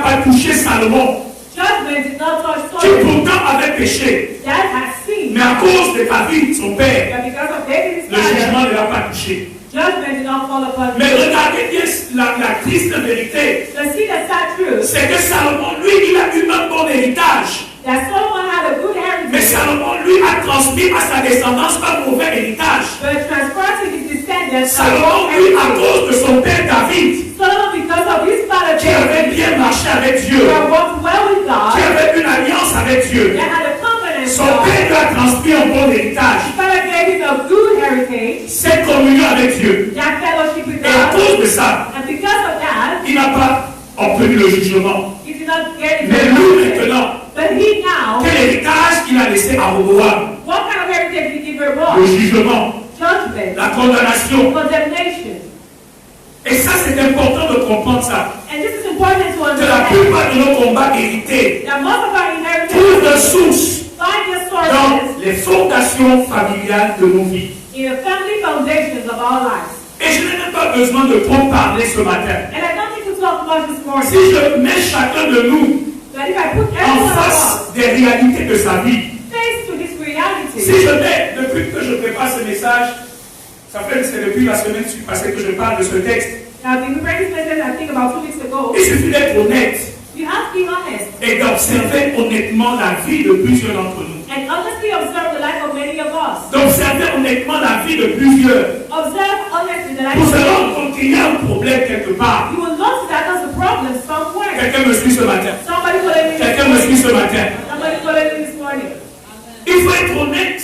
pas touché Salomon, judgment did not touch qui Solomon. pourtant avait péché. That has sinned. Mais à cause de David, son père, But because of David's le father, jugement ne l'a pas touché. judgment did not fall upon Mais him. regardez bien la triste vérité. The see the sad truth C'est que Salomon, lui, il a eu un bon héritage. that Solomon had a good Mais heritage, Salomon, lui, a transmis à sa descendance un mauvais héritage. but transferred to his descendants a Salomon, wrong lui, à heritage. cause de son père David, Solomon, because of his father qui avait David, bien marché avec who Dieu, had walked well with qui God, avait une alliance avec Dieu, that had a covenant with son God, père lui a transmis un bon héritage. his father gave him a good heritage, Cette communion avec Dieu. that fellowship with Et à God, cause de ça, and because of that, il n'a pas obtenu le jugement. he did not get it. Mais lui, maintenant, But he now, quel héritage il a laissé à Roboam? what kind of heritage did he give her Le born? jugement, Judgment, la condamnation. condemnation. Et ça, c'est important de comprendre ça. And this is important to Que la understand plupart de nos combats hérités that most of our trouvent leur inheritance source find their dans sources les fondations familiales de nos vies. in the family foundations of our lives. Et je n'ai même pas besoin de trop parler ce matin. And I don't need to talk much this morning. Si je mets chacun de nous But if I put en everyone of us face des réalités de sa vie, face to this reality, si je mets, depuis que je prépare ce message, c'est depuis la semaine passée que je parle de ce texte, I've been preparing this message, I think about 2 weeks ago. il suffit d'être honnête You have to be honest et d'observer honnêtement la vie de plusieurs d'entre nous. and honestly observe the life of many of us. D'observer honnêtement la vie de plusieurs. Observe honestly the life Pour of se many. rendre compte qu'il y a un problème quelque part. You will notice that there's a problem somewhere. Quelqu'un me suit ce matin. Somebody calling me this Quelqu'un me suit morning. ce matin. Somebody calling me this morning. Il faut être honnête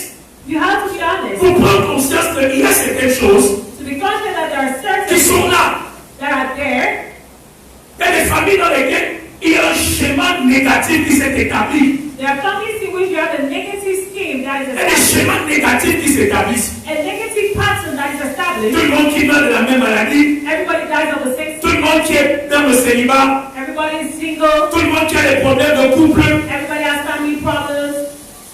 You have to be honest pour prendre conscience qu'il y a certaines choses to be conscious that there are certain qui sont things là. that are there. Il y a des familles dans lesquelles il y a un schéma négatif qui s'est établi. There are families in which you have a negative scheme that is Il y a des established, schémas négatifs qui s'établissent. a negative pattern that is Tout established. le monde qui meurt de la même maladie. Everybody dies of the same Tout le sin. monde qui est dans le célibat. Everybody is single. Tout le monde qui a des problèmes de couple. Everybody has family problems.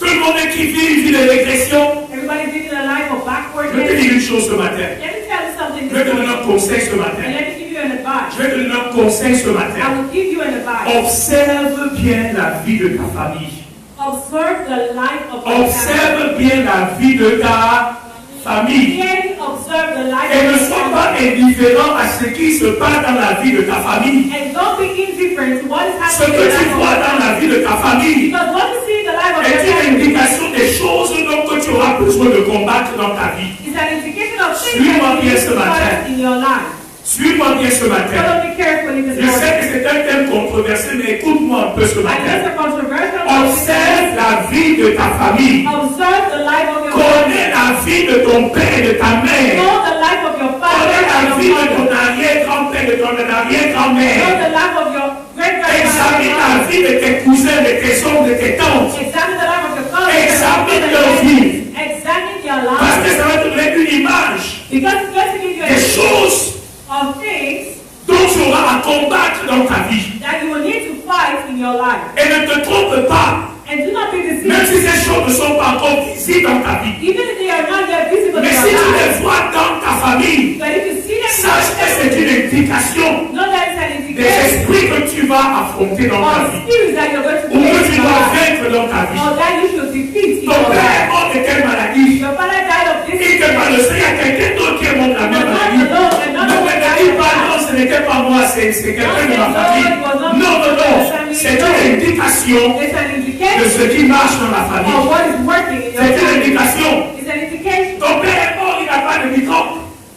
Tout le monde qui vit une vie de régression. Everybody's living a life of Je vais te backwardness. dire une chose ce matin. Let me tell you something Je vais te this donner morning, un conseil ce and matin. let me give you an advice. Je vais te donner un conseil ce I matin. will give you an advice. Observe bien la vie de ta famille. Observe the life of your family. Observe bien la vie de ta famille. Clearly observe the life Et ne of your sois pas family. indifférent à ce qui se passe dans la vie de ta famille. And don't be indifferent to what is Ce happening que in the tu life of vois your dans family. la vie de ta famille Because what you see in the life of your est une family indication des choses donc que tu auras besoin de combattre dans ta vie. is an indication of things Suis-moi that you bien need ce to matin. fight in your life. Suis-moi bien ce matin. Follow me carefully this Je sais morning. que c'est un thème controversé, mais écoute-moi un peu ce I know it's matin. a controversial Observe la vie de ta famille. Observe the life of your family. Connais la vie de ton père et de ta mère. Know the life of your father Connais la and vie your de ton mother. arrière-grand-père, de ton Know arrière-grand-mère. the life of your Examine great-grandmother. la vie de tes cousins, de tes oncles, de tes tantes. Examine the life of your father. Examine leur vie. Examine your Parce que life. ça va te donner une image Because it's going to give you des a choses of things dont tu auras à combattre dans ta vie. that you will need to fight in your life. Et ne te trompe pas, And do not be deceived. même si ces choses ne sont pas encore visibles dans ta vie. Even if they are not yet visible Mais in si your tu life. les vois dans ta famille, But if you see them in sache que c'est une indication know that it's an des indication esprits que tu vas affronter dans ta of vie. spirits that you're going to Ou que face tu in your dois life. vaincre dans ta vie. Or that you should defeat in Ton your père est life. mort de quelle maladie? Your father died of this Il te parle de ça, il y a quelqu'un d'autre qui est mort de la même Not maladie. alone, and not Ne me alone. dis pas non, ce n'était pas moi, c'est quelqu'un de ma famille. Non, non, non, c'est une indication It's an de indication ce qui marche dans la of famille. what is working in your C'est une family. indication. It's an indication. Ton père est mort, il n'a pas de microbe.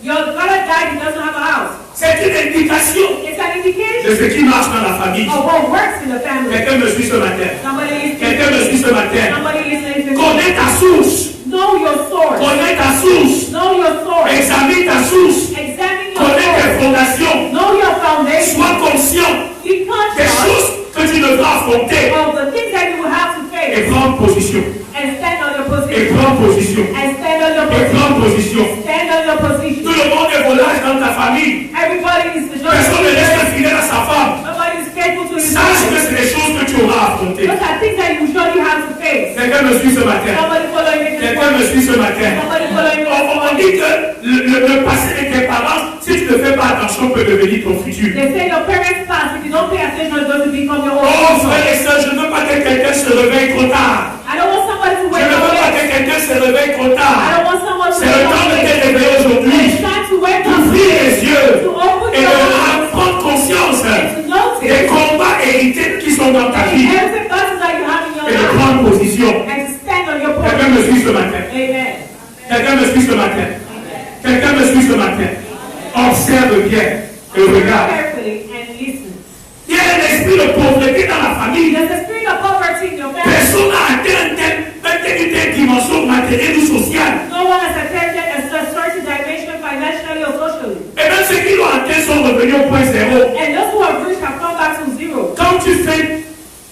Your father died, he doesn't have a house. C'est une indication It's an indication de ce qui marche dans la famille. of what works in the family. Quelqu'un me suit ce matin. Somebody listening. Quelqu'un me suit ce matin. Somebody listening to me. Connais ta source. Know your source. Connais ta source. Know your source. Examine ta source. fondations. Know your foundation. Sois conscient Be des conscious choses que tu devras affronter of the things that you will have to et face. prendre position. And stand on your Et position. prendre position. And stand on your Et position. prendre position. Stand on your Tout position. le monde est volage dans ta famille. Everybody is the Personne ne reste fidèle à sa femme. Nobody is faithful to his Sache que wife. c'est des choses que tu auras affrontées. Those are things that you surely have to face. Quelqu'un me suit ce matin. Somebody following me this Quelqu'un me morning. suit ce matin. Somebody following me this On morning. dit que le passé de tes parents, si tu ne fais pas attention, peut devenir ton futur. They say your parents' past, if you don't pay attention, it's going to become your own. Oh frères et sœurs, je ne veux pas que quelqu'un se réveille trop tard. I don't want somebody to Je wake ne veux pas up. que quelqu'un se réveille trop I tard. don't want someone to C'est le wake temps de up. te réveiller aujourd'hui. It's time to wake up. D'ouvrir les yeux To open et your de eyes. prendre conscience And to notice des combats hérités qui sont dans ta the vie inherited battles that you have in your et de life. prendre position. And to stand on your Quelqu'un position. me suit ce matin. Amen. Quelqu'un me suit ce matin. Quelqu'un me suit ce matin. Observe bien et regarde. Carefully and listen. Il y a un esprit de pauvreté dans la famille. There's a spirit of poverty in your family. Personne n'a atteint une telle dimension matérielle ou sociale. No one has attained a certain dimension financially or socially. Et même ceux qui l'ont atteint sont revenus au point zéro. And those who are rich have come back to zero. Quand tu fais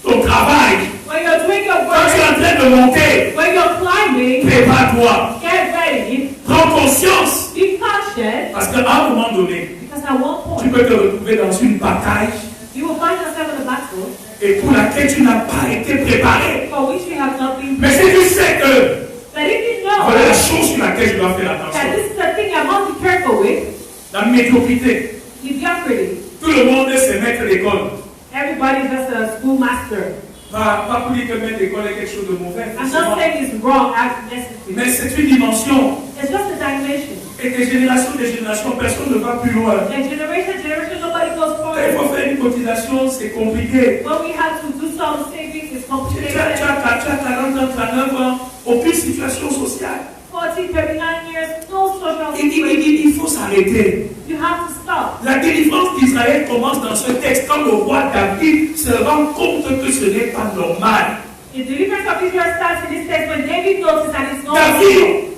ton travail, When you're doing your quand tu es work, en train de monter, when you're climbing, prépare-toi. get ready, Prends conscience. be conscious, Parce qu'à un moment donné, because at one tu point, peux te retrouver dans une bataille you will find yourself in a battle et pour laquelle tu n'as pas été préparé. for which you have not been Mais si tu sais que But if you know voilà la chose sur laquelle je dois faire that attention, this is the thing I must be careful with, la médiocrité. mediocrity. Tout le monde est maître d'école. Everybody is just a schoolmaster. Pas pour dire que maître d'école est quelque chose de mauvais. I'm not saying it's wrong as necessary. Mais c'est une dimension. It's just a dimension. Et des générations, personne ne va plus loin. And generation, nobody goes Quand il forward. faut faire une cotisation, c'est compliqué. When we have to do some savings, it's Tu as complicated. 40 ans, 39 ans, aucune situation sociale. 40, 39 years, no social situation. Il faut s'arrêter. You have to stop. La délivrance d'Israël commence dans ce texte quand le roi David se rend compte que ce n'est pas normal. The deliverance of Israel starts in this text when David noticed that it's not David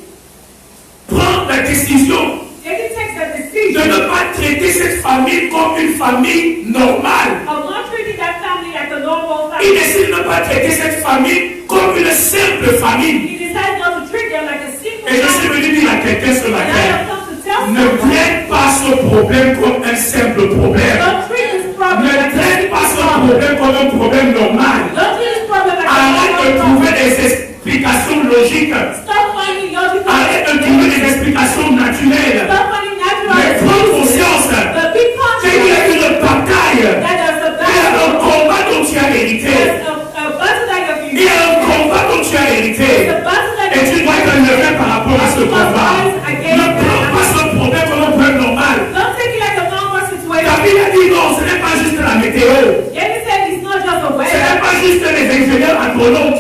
prend la décision David takes the de decision ne pas traiter cette famille comme une famille normale. of not treating that family like a normal Il family. décide de ne pas traiter cette famille comme une simple famille. He decides not to treat them like a simple Et je suis family. venu dire à quelqu'un ce And I matin, have come to tell ne someone, traite pas ce problème comme un simple problème. don't treat this problem Ne like a traite simple pas ce problem. problème comme un problème normal. Don't treat this problem like a Arrête de normal trouver problem. des explications logiques. Stop finding logical Arrête de trouver des explications naturelles. Stop finding natural Mais prends excuses. conscience But be qu'il y a conscious une bataille. that there's a Il y a un battle. combat dont tu as hérité. There's a battle that you've Il y a un combat dont tu as hérité. There's a battle that Et tu dois te lever par rapport à ce combat. Ne prends pas ce problème comme un problème normal. Don't take it like a normal situation. David a dit non, ce n'est pas juste la météo. David said it's not just a Ce weather. n'est pas juste les ingénieurs agronomes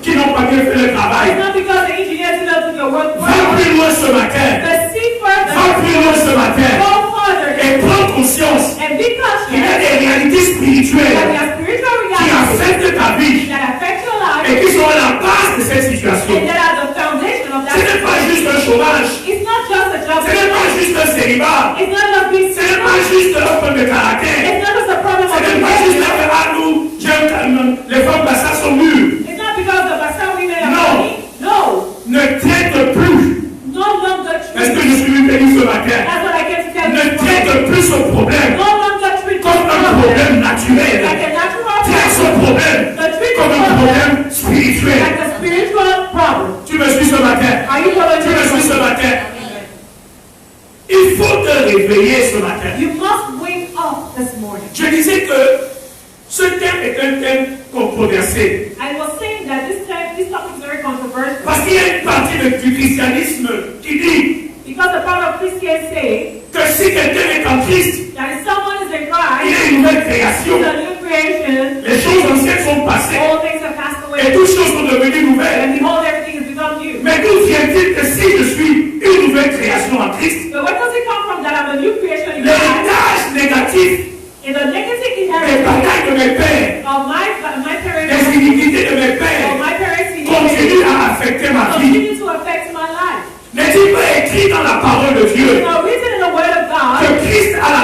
qui n'ont pas bien fait le It's travail. not because the engineers did not do your work Va well. plus loin ce matin. But see further. Va plus loin ce matin. Go further. Et prends conscience And be qu'il y a conscious des réalités that spirituelles there are spiritual qui realities affectent ta vie that affect your life et qui sont à la base de cette situation. and that are the foundation of Ce n'est pas that. juste un chômage. It's not just a job. Ce n'est pas juste un célibat. It's not just being Ce n'est pas single. juste un problème de caractère. It's not just a problem Ce of n'est pas juste behavior. un nous, les femmes de ça sont mûres. It's not because the Bassa women are No. money. No. Ne traite plus. No longer Est-ce que treat. je suis venu ce matin? That's what I came to tell Ne you. traite plus ce problème No longer treat comme un problème naturel. like a natural Traite ce problem. problème But treat comme un the problem problème spirituel. like a spiritual problem. Tu me suis ce matin? Are you following Tu me suis ce me? matin? Il faut te réveiller ce matin. You must wake up this morning. Je disais que ce thème est un thème controversé. I was saying that this topic is very controversial Parce qu'il y a une partie du christianisme qui dit because the part of Christians say que si quelqu'un est en Christ, that if someone is in il Christ, est une nouvelle création. it's a new creation, Les choses anciennes sont passées all things have passed et away, toutes choses sont devenues nouvelles. and behold, everything has become new. Mais d'où vient-il que si je suis une nouvelle création en Christ, But where does it come from that I'm a new creation in Christ? l'héritage négatif In the negative des inheritance batailles de mes pères, of my des parents, iniquités de mes of pères, my parents' continuent à affecter ma vie. continue to affect my life. N'est-il pas écrit dans la parole de Dieu It's not written in the Word of God que Christ a la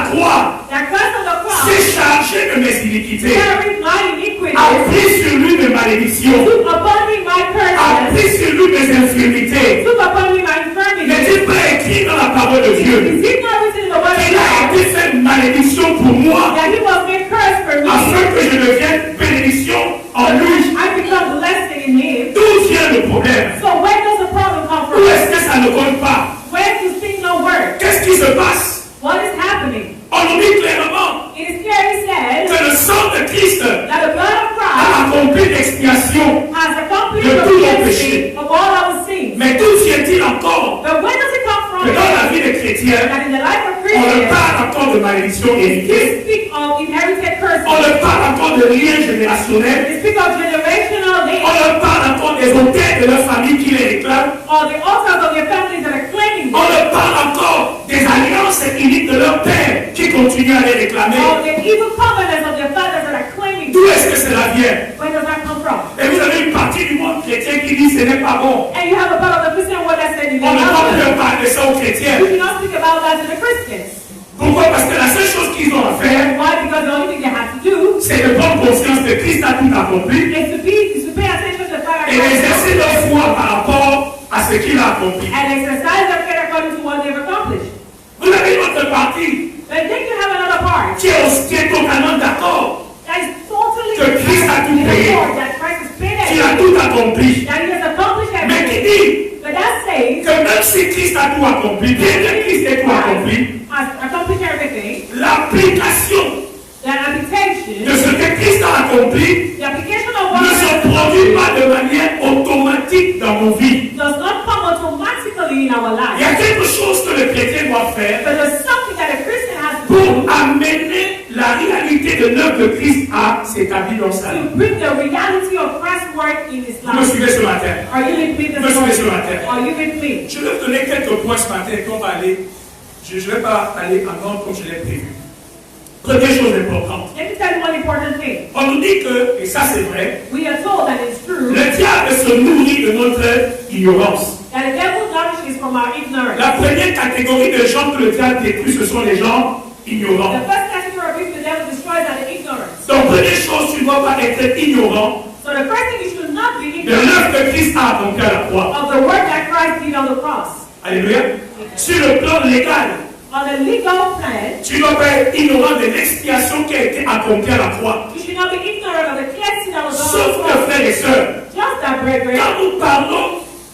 malédictions, took upon me my a curses, pris sur lui mes infirmités. took upon me my infirmities. N'est-il pas écrit dans la parole de Dieu Is it not written in the word of qu'il a God été fait malédiction pour moi, that he was made curse for me, afin que je devienne bénédiction en lui? I become blessed in him? D'où vient le problème? So where does the problem come Où from? est-ce que ça ne compte pas? Where do you speak no word? Qu'est-ce qui se passe? What is happening? On nous dit clairement It is clearly said que le sang de Christ that the blood of Christ a accompli l'expiation. has accomplished De the tous nos redemption of all our sins. Mais d'où vient-il encore But where does it come from? que dans la vie des chrétiens, That in the life of on ne Christians, parle encore de malédiction we héritée, speak of inherited on ne curses. parle encore de liens générationnels, We speak of generational on names ne parle encore des autels de leur famille qui les réclament, or the altars of their families that are claiming on them, ne parle encore des alliances iniques de leur père qui continuent à les réclamer. or the evil covenants of their fathers that are claiming D'où them. est-ce que cela vient? Where does that come from? Et vous avez une partie du monde chrétien qui dit ce n'est pas bon. And you have a part of the Christian world that said you On ne cannot peut pas parler de ça aux chrétiens. speak about that to the Christians. Pourquoi? Parce que la seule chose qu'ils ont à faire, Why? Because the only thing they have to do c'est de prendre conscience que Christ a tout accompli is to pay attention to the fact that et d'exercer leur foi par rapport à ce qu'il a accompli. and exercise their faith according to what they've accomplished. Vous avez une autre partie But then you have another part qui est totalement d'accord, that is totally Que Christ a tout in payé. accord, that Christ has paid qu'il a everything, tout accompli. that he has accomplished Mais qui everything. dit But that says que même si Christ a tout accompli, bien que Christ ait tout accompli, has accomplished everything, l'application that application, de ce que Christ a accompli the application of what ne se produit pas de manière automatique dans nos vies. does not come automatically in our Il y life. a quelque chose que le chrétien doit faire But there's something that a Christian has to pour do amener la réalité de l'œuvre que Christ a s'établir dans sa vie. to bring the reality of Christ's work in his Vous me life. suivez ce matin? Are you with me Vous me this suivez ce morning? matin? Are you with me? Je vais vous donner quelques points ce matin et qu'on va aller. Je ne vais pas aller en ordre comme je l'ai prévu. Première chose importante. Let me tell you one important thing. On nous dit que, et ça c'est vrai, We are told that it's true le diable se nourrit de notre ignorance. that the devil nourishes from our ignorance. La première catégorie de gens que le diable détruit, ce sont les gens ignorants. The first category of people the devil destroys are the ignorance. Donc, première chose, tu ne dois pas être ignorant So the first thing you should not be de ignorant l'œuvre que Christ a accomplie à la croix. of the work that Christ did on the cross. Alléluia. Sur le plan légal, On a legal plan, tu ne dois pas être ignorant de l'expiation qui a été accomplie à la croix. you should not be ignorant of the cleansing that was done on Sauf the que, cross. frères et sœurs, Just that, brethren, quand nous parlons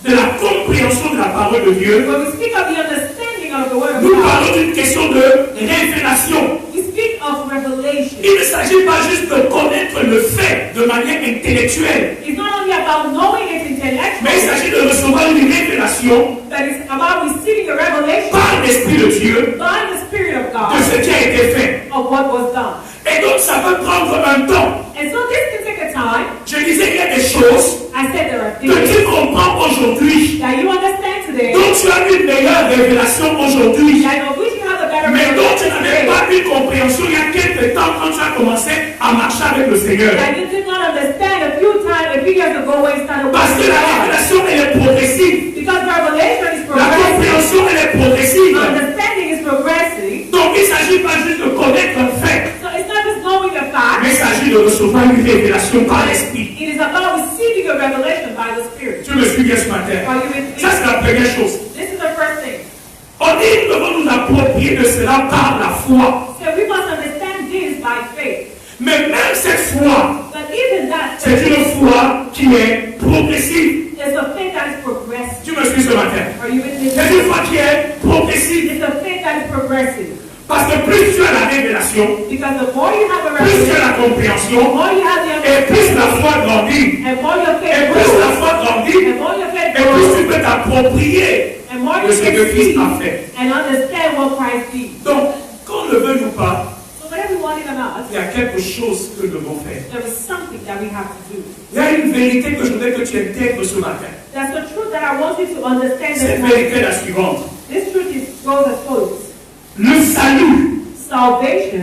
de la compréhension de la parole de Dieu, when we speak of the understanding of the word of nous God, parlons d'une question de révélation. we speak of revelation. Il ne s'agit pas juste de connaître le fait de manière intellectuelle, It's not only about knowing it mais il intellectually, s'agit de recevoir une révélation but it's about receiving a revelation par l'Esprit de Dieu by the Spirit of de God ce qui a été fait. of what was done. Et donc ça peut prendre un temps. And so this can take a time. Je disais, il y a des choses I said there are que things tu comprends aujourd'hui, that you understand today, dont tu as une meilleure révélation aujourd'hui, that of which you have a better mais dont tu revelation n'avais today, pas eu compréhension il y a quelques temps quand tu as commencé à marcher avec le Seigneur. that you did not understand a few years ago when you started Parce que working la with God. révélation, elle est progressive. Because revelation is La progressive. compréhension, elle est progressive. Understanding is progressive. Donc il ne s'agit pas juste de connaître un fait, So it's not just knowing a fact, mais il s'agit de recevoir une révélation par l'Esprit. it is about receiving a revelation by the Spirit. Tu me suis bien ce matin. Are you with me? Ça, c'est la première chose. This is the first thing. On dit que nous devons nous approprier de cela par la foi. So we must understand this by faith. Mais même cette foi, But even that c'est faith une foi qui est progressive. is a faith that is progressive. Tu me suis ce matin. Are you with me? C'est une foi qui est progressive. It's a faith that is progressive. Parce que plus tu as la révélation, Because the more you have a plus tu revelation, as la the compréhension, more you have the et plus la foi grandit. and more your Et faith plus la grows, foi grandit, and more your faith et plus grows, tu peux t'approprier and more de you ce que can Christ see a fait. and understand what Christ did. Donc, qu'on le veuille ou pas, So whatever we want it or not, il y a quelque chose que nous devons faire. there is something that we have to do. Il y a une vérité que je voudrais que tu intègres ce matin. That's the truth that I want you to understand. Cette This vérité est la suivante. truth goes as follows. Le salut Salvation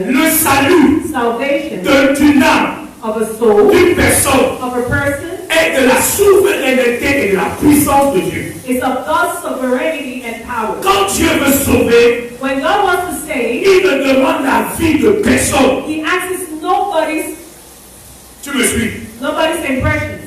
d'une âme, of a soul, d'une personne, of a person, est de la souveraineté et de la puissance de Dieu. is of God's sovereignty and power. Quand Dieu veut sauver, When God wants to save, il ne demande la vie de personne. He asks nobody's Tu me suis? impressions.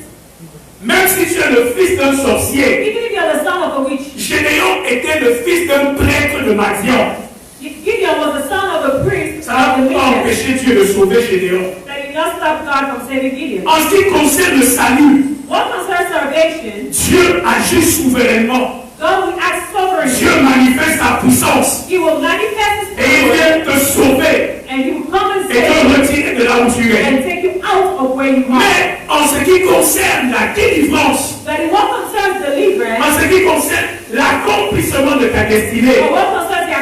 Même si tu es le fils d'un sorcier, Even if you're the son of a witch, Gédéon était le fils d'un prêtre de Madian. Gideon was the son of a priest Ça n'a of the pas Midian. empêché Dieu de sauver Gédéon. That did not stop God from saving Gideon. En ce qui concerne le salut, What concerns salvation, Dieu agit souverainement. God will act sovereignly. Dieu manifeste sa puissance. He will manifest His Et il power, vient te sauver and He will come and et te save retirer de là où tu es. and take you out of where you are. Mais en ce qui concerne la délivrance, But in what concerns deliverance, en ce qui concerne l'accomplissement de ta destinée, or what concerns the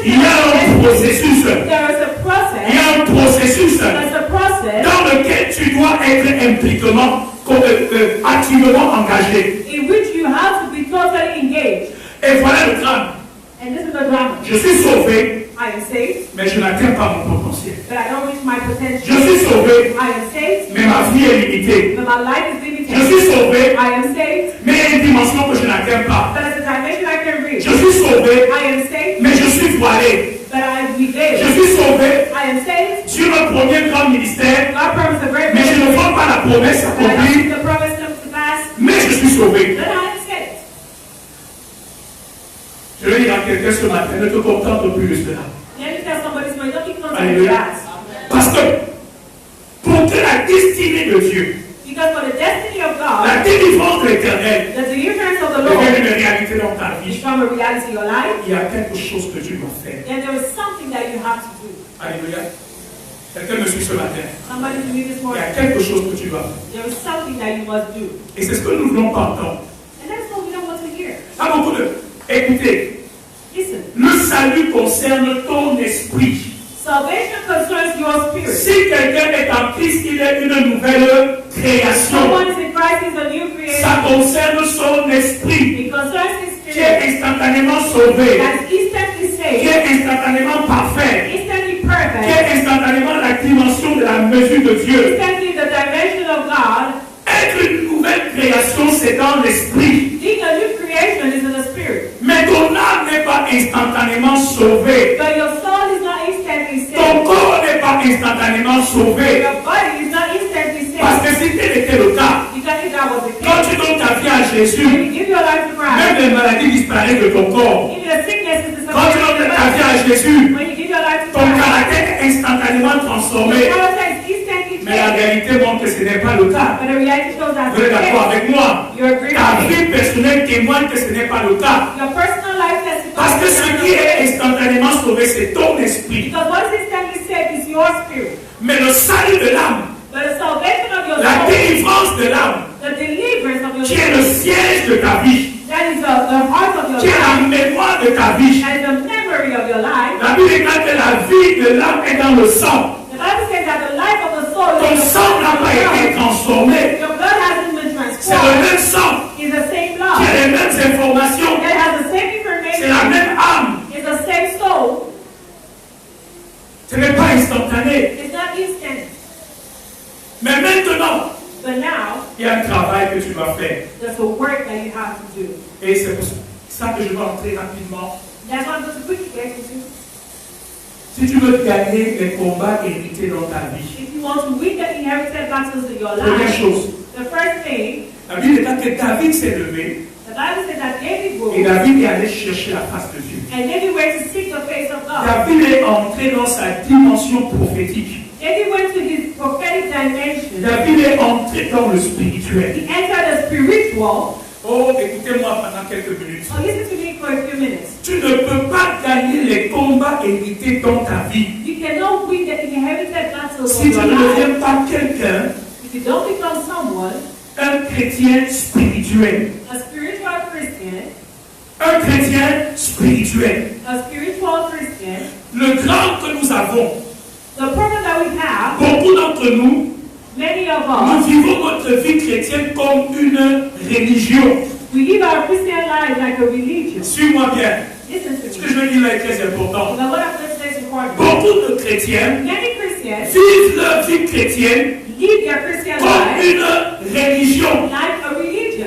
il accomplishment y a of un destiny, processus. there is a Il y process. a un processus There's a process dans lequel tu dois être activement engagé. in which you have to be totally engaged. Et voilà le drame. And this is the drama. Je suis sauvé, I am saved, mais je n'atteins pas mon potentiel. but I don't reach my Je potential. suis sauvé, I am saved, mais ma vie est limitée. but my life is Je limited. suis sauvé, I am saved, mais il y a une dimension que je n'atteins pas. but it's a dimension I can reach. Je suis sauvé, I am saved, mais je suis voilé. but I am Je veiled. suis sauvé, I am saved. Dieu me promet un grand ministère, God promised a great mais je ne ministry, vois pas la promesse but I don't accomplie, see the promise come to pass. mais je suis sauvé. But I am saved. Je vais dire à quelqu'un ce matin, ne te contente plus de cela. Let me tell somebody this morning, don't be content with Alléluia. that. Parce que pour que la destinée de Dieu, Because for the destiny of God, la délivrance de l'éternel, the deliverance of the devienne Lord une réalité dans ta vie, become a reality in your life, il y a quelque chose que tu dois faire. then there is something that you have to do. Alléluia. Quelqu'un me suit ce matin. Somebody to me this Il y morning, a quelque chose que tu dois faire. there is something that you must do. Et c'est ce que nous voulons pas entendre. And that's what we don't want to hear. Pas beaucoup de... Écoutez, Listen, le salut concerne ton esprit. salvation concerns your spirit. Si quelqu'un est en Christ, il est une nouvelle création. Someone is in Christ is a new creation. Ça concerne son esprit, It concerns his qui est spirit. instantanément sauvé, That's instantly qui saved, est instantanément parfait, instantly qui perfect, est instantanément la dimension de la mesure de Dieu. instantly the dimension of God. Être une nouvelle création, c'est dans l'esprit. Being a new creation is in the spirit. Mais ton âme n'est pas instantanément sauvée. But your soul is not instantly Ton saved. corps n'est pas instantanément sauvé. Your body is not instantly Parce saved. que si tel était le cas, Because if that was the quand case, tu donnes ta vie à when Jésus, you give your life to même Christ, les maladies disparaissent de ton corps. even the sickness is Quand tu disappearing. donnes ta vie à Jésus, When you give your life to ton Christ, caractère est instantanément your transformé. character is instantly Mais la changed. réalité montre que ce n'est pas le cas. But the reality shows that Vous êtes d'accord avec moi? you agree Ta with me. vie personnelle témoigne que ce n'est pas le cas. Your personal life testifies. Parce que ce qui est instantanément sauvé, c'est ton esprit. Because what is instantly saved is your spirit. Mais le salut de l'âme, But the salvation of your la soul, délivrance de l'âme, the deliverance of your qui est le soul, siège de ta vie, that is the heart of your qui est life, la mémoire de ta vie. and the memory of your life. La Bible déclare que la vie de l'âme est dans le sang. The Bible says that the life of the soul Ton is in the sang n'a pas été blood. transformé. Your blood hasn't been C'est le transformed. même sang It's the same qui a blood. les mêmes informations. That has the same C'est la information. même âme. It's the same soul. Ce n'est pas instantané. It's not instant. Mais maintenant, But now, il y a un travail que tu dois faire. there's a work that you have to do. Et c'est pour ça que je vais entrer rapidement. That's what I'm going to quickly get into. Si tu veux gagner les combats hérités dans ta vie, If you want to win the inherited battles in your première life, chose, the first thing, la Bible déclare que David s'est levé the Bible says that David et rose, David est allé chercher la face de Dieu. and David went to seek the face of God. David est entré dans sa dimension prophétique. David went to his prophetic dimension. David est entré dans le spirituel. He entered the spiritual. Oh, écoutez-moi pendant quelques minutes. Oh, listen to me for a few minutes. Tu ne peux pas gagner les combats hérités dans ta vie You cannot win the inherited battles of si tu your ne life deviens pas quelqu'un, if you don't become someone, un chrétien spirituel. a spiritual Christian, Un chrétien spirituel. a spiritual Christian. Le grand que nous avons, The problem that we have, beaucoup d'entre nous, many of nous us, vivons notre vie chrétienne comme une religion. we live our Christian life like a religion. Suis-moi bien. Listen Ce to que me. je veux dire là est très important. But what I'm going to say is important. Beaucoup de chrétiens Many Christians vivent leur vie chrétienne live their Christian comme life une religion. like a religion.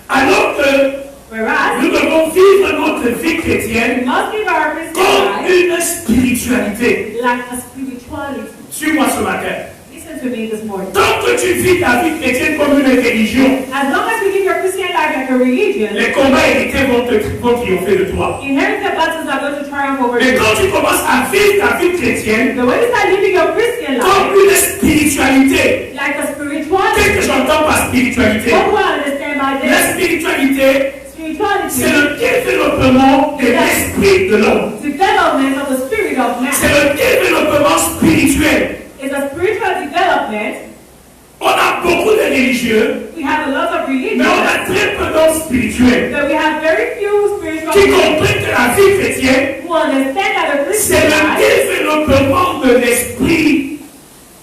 Alors que Whereas, nous devons vivre notre vie we chrétienne must live our Christian comme life une spiritualité. like a spirituality. Suis-moi ce matin. Listen to me this morning. Tant que tu vis ta vie chrétienne comme une religion, As long as you live your Christian life like a religion, les combats hérités vont triompher de toi. inherited battles are going to triumph over Mais you. quand tu commences à vivre ta vie chrétienne But when you start living your Christian comme life une spiritualité, like a qu'est-ce spirituality, que j'entends par spiritualité? what do I understand by La this? spiritualité, c'est Spirituality, le développement de l'esprit de l'homme. development of the spirit of C'est man. le développement spirituel. It's a spiritual development. On a beaucoup de religieux, We have a lot of mais religion, on a très peu d'hommes spirituels but we have very few spiritual qui people comprennent que la vie chrétienne, who understand that a c'est Christian le life développement de l'esprit.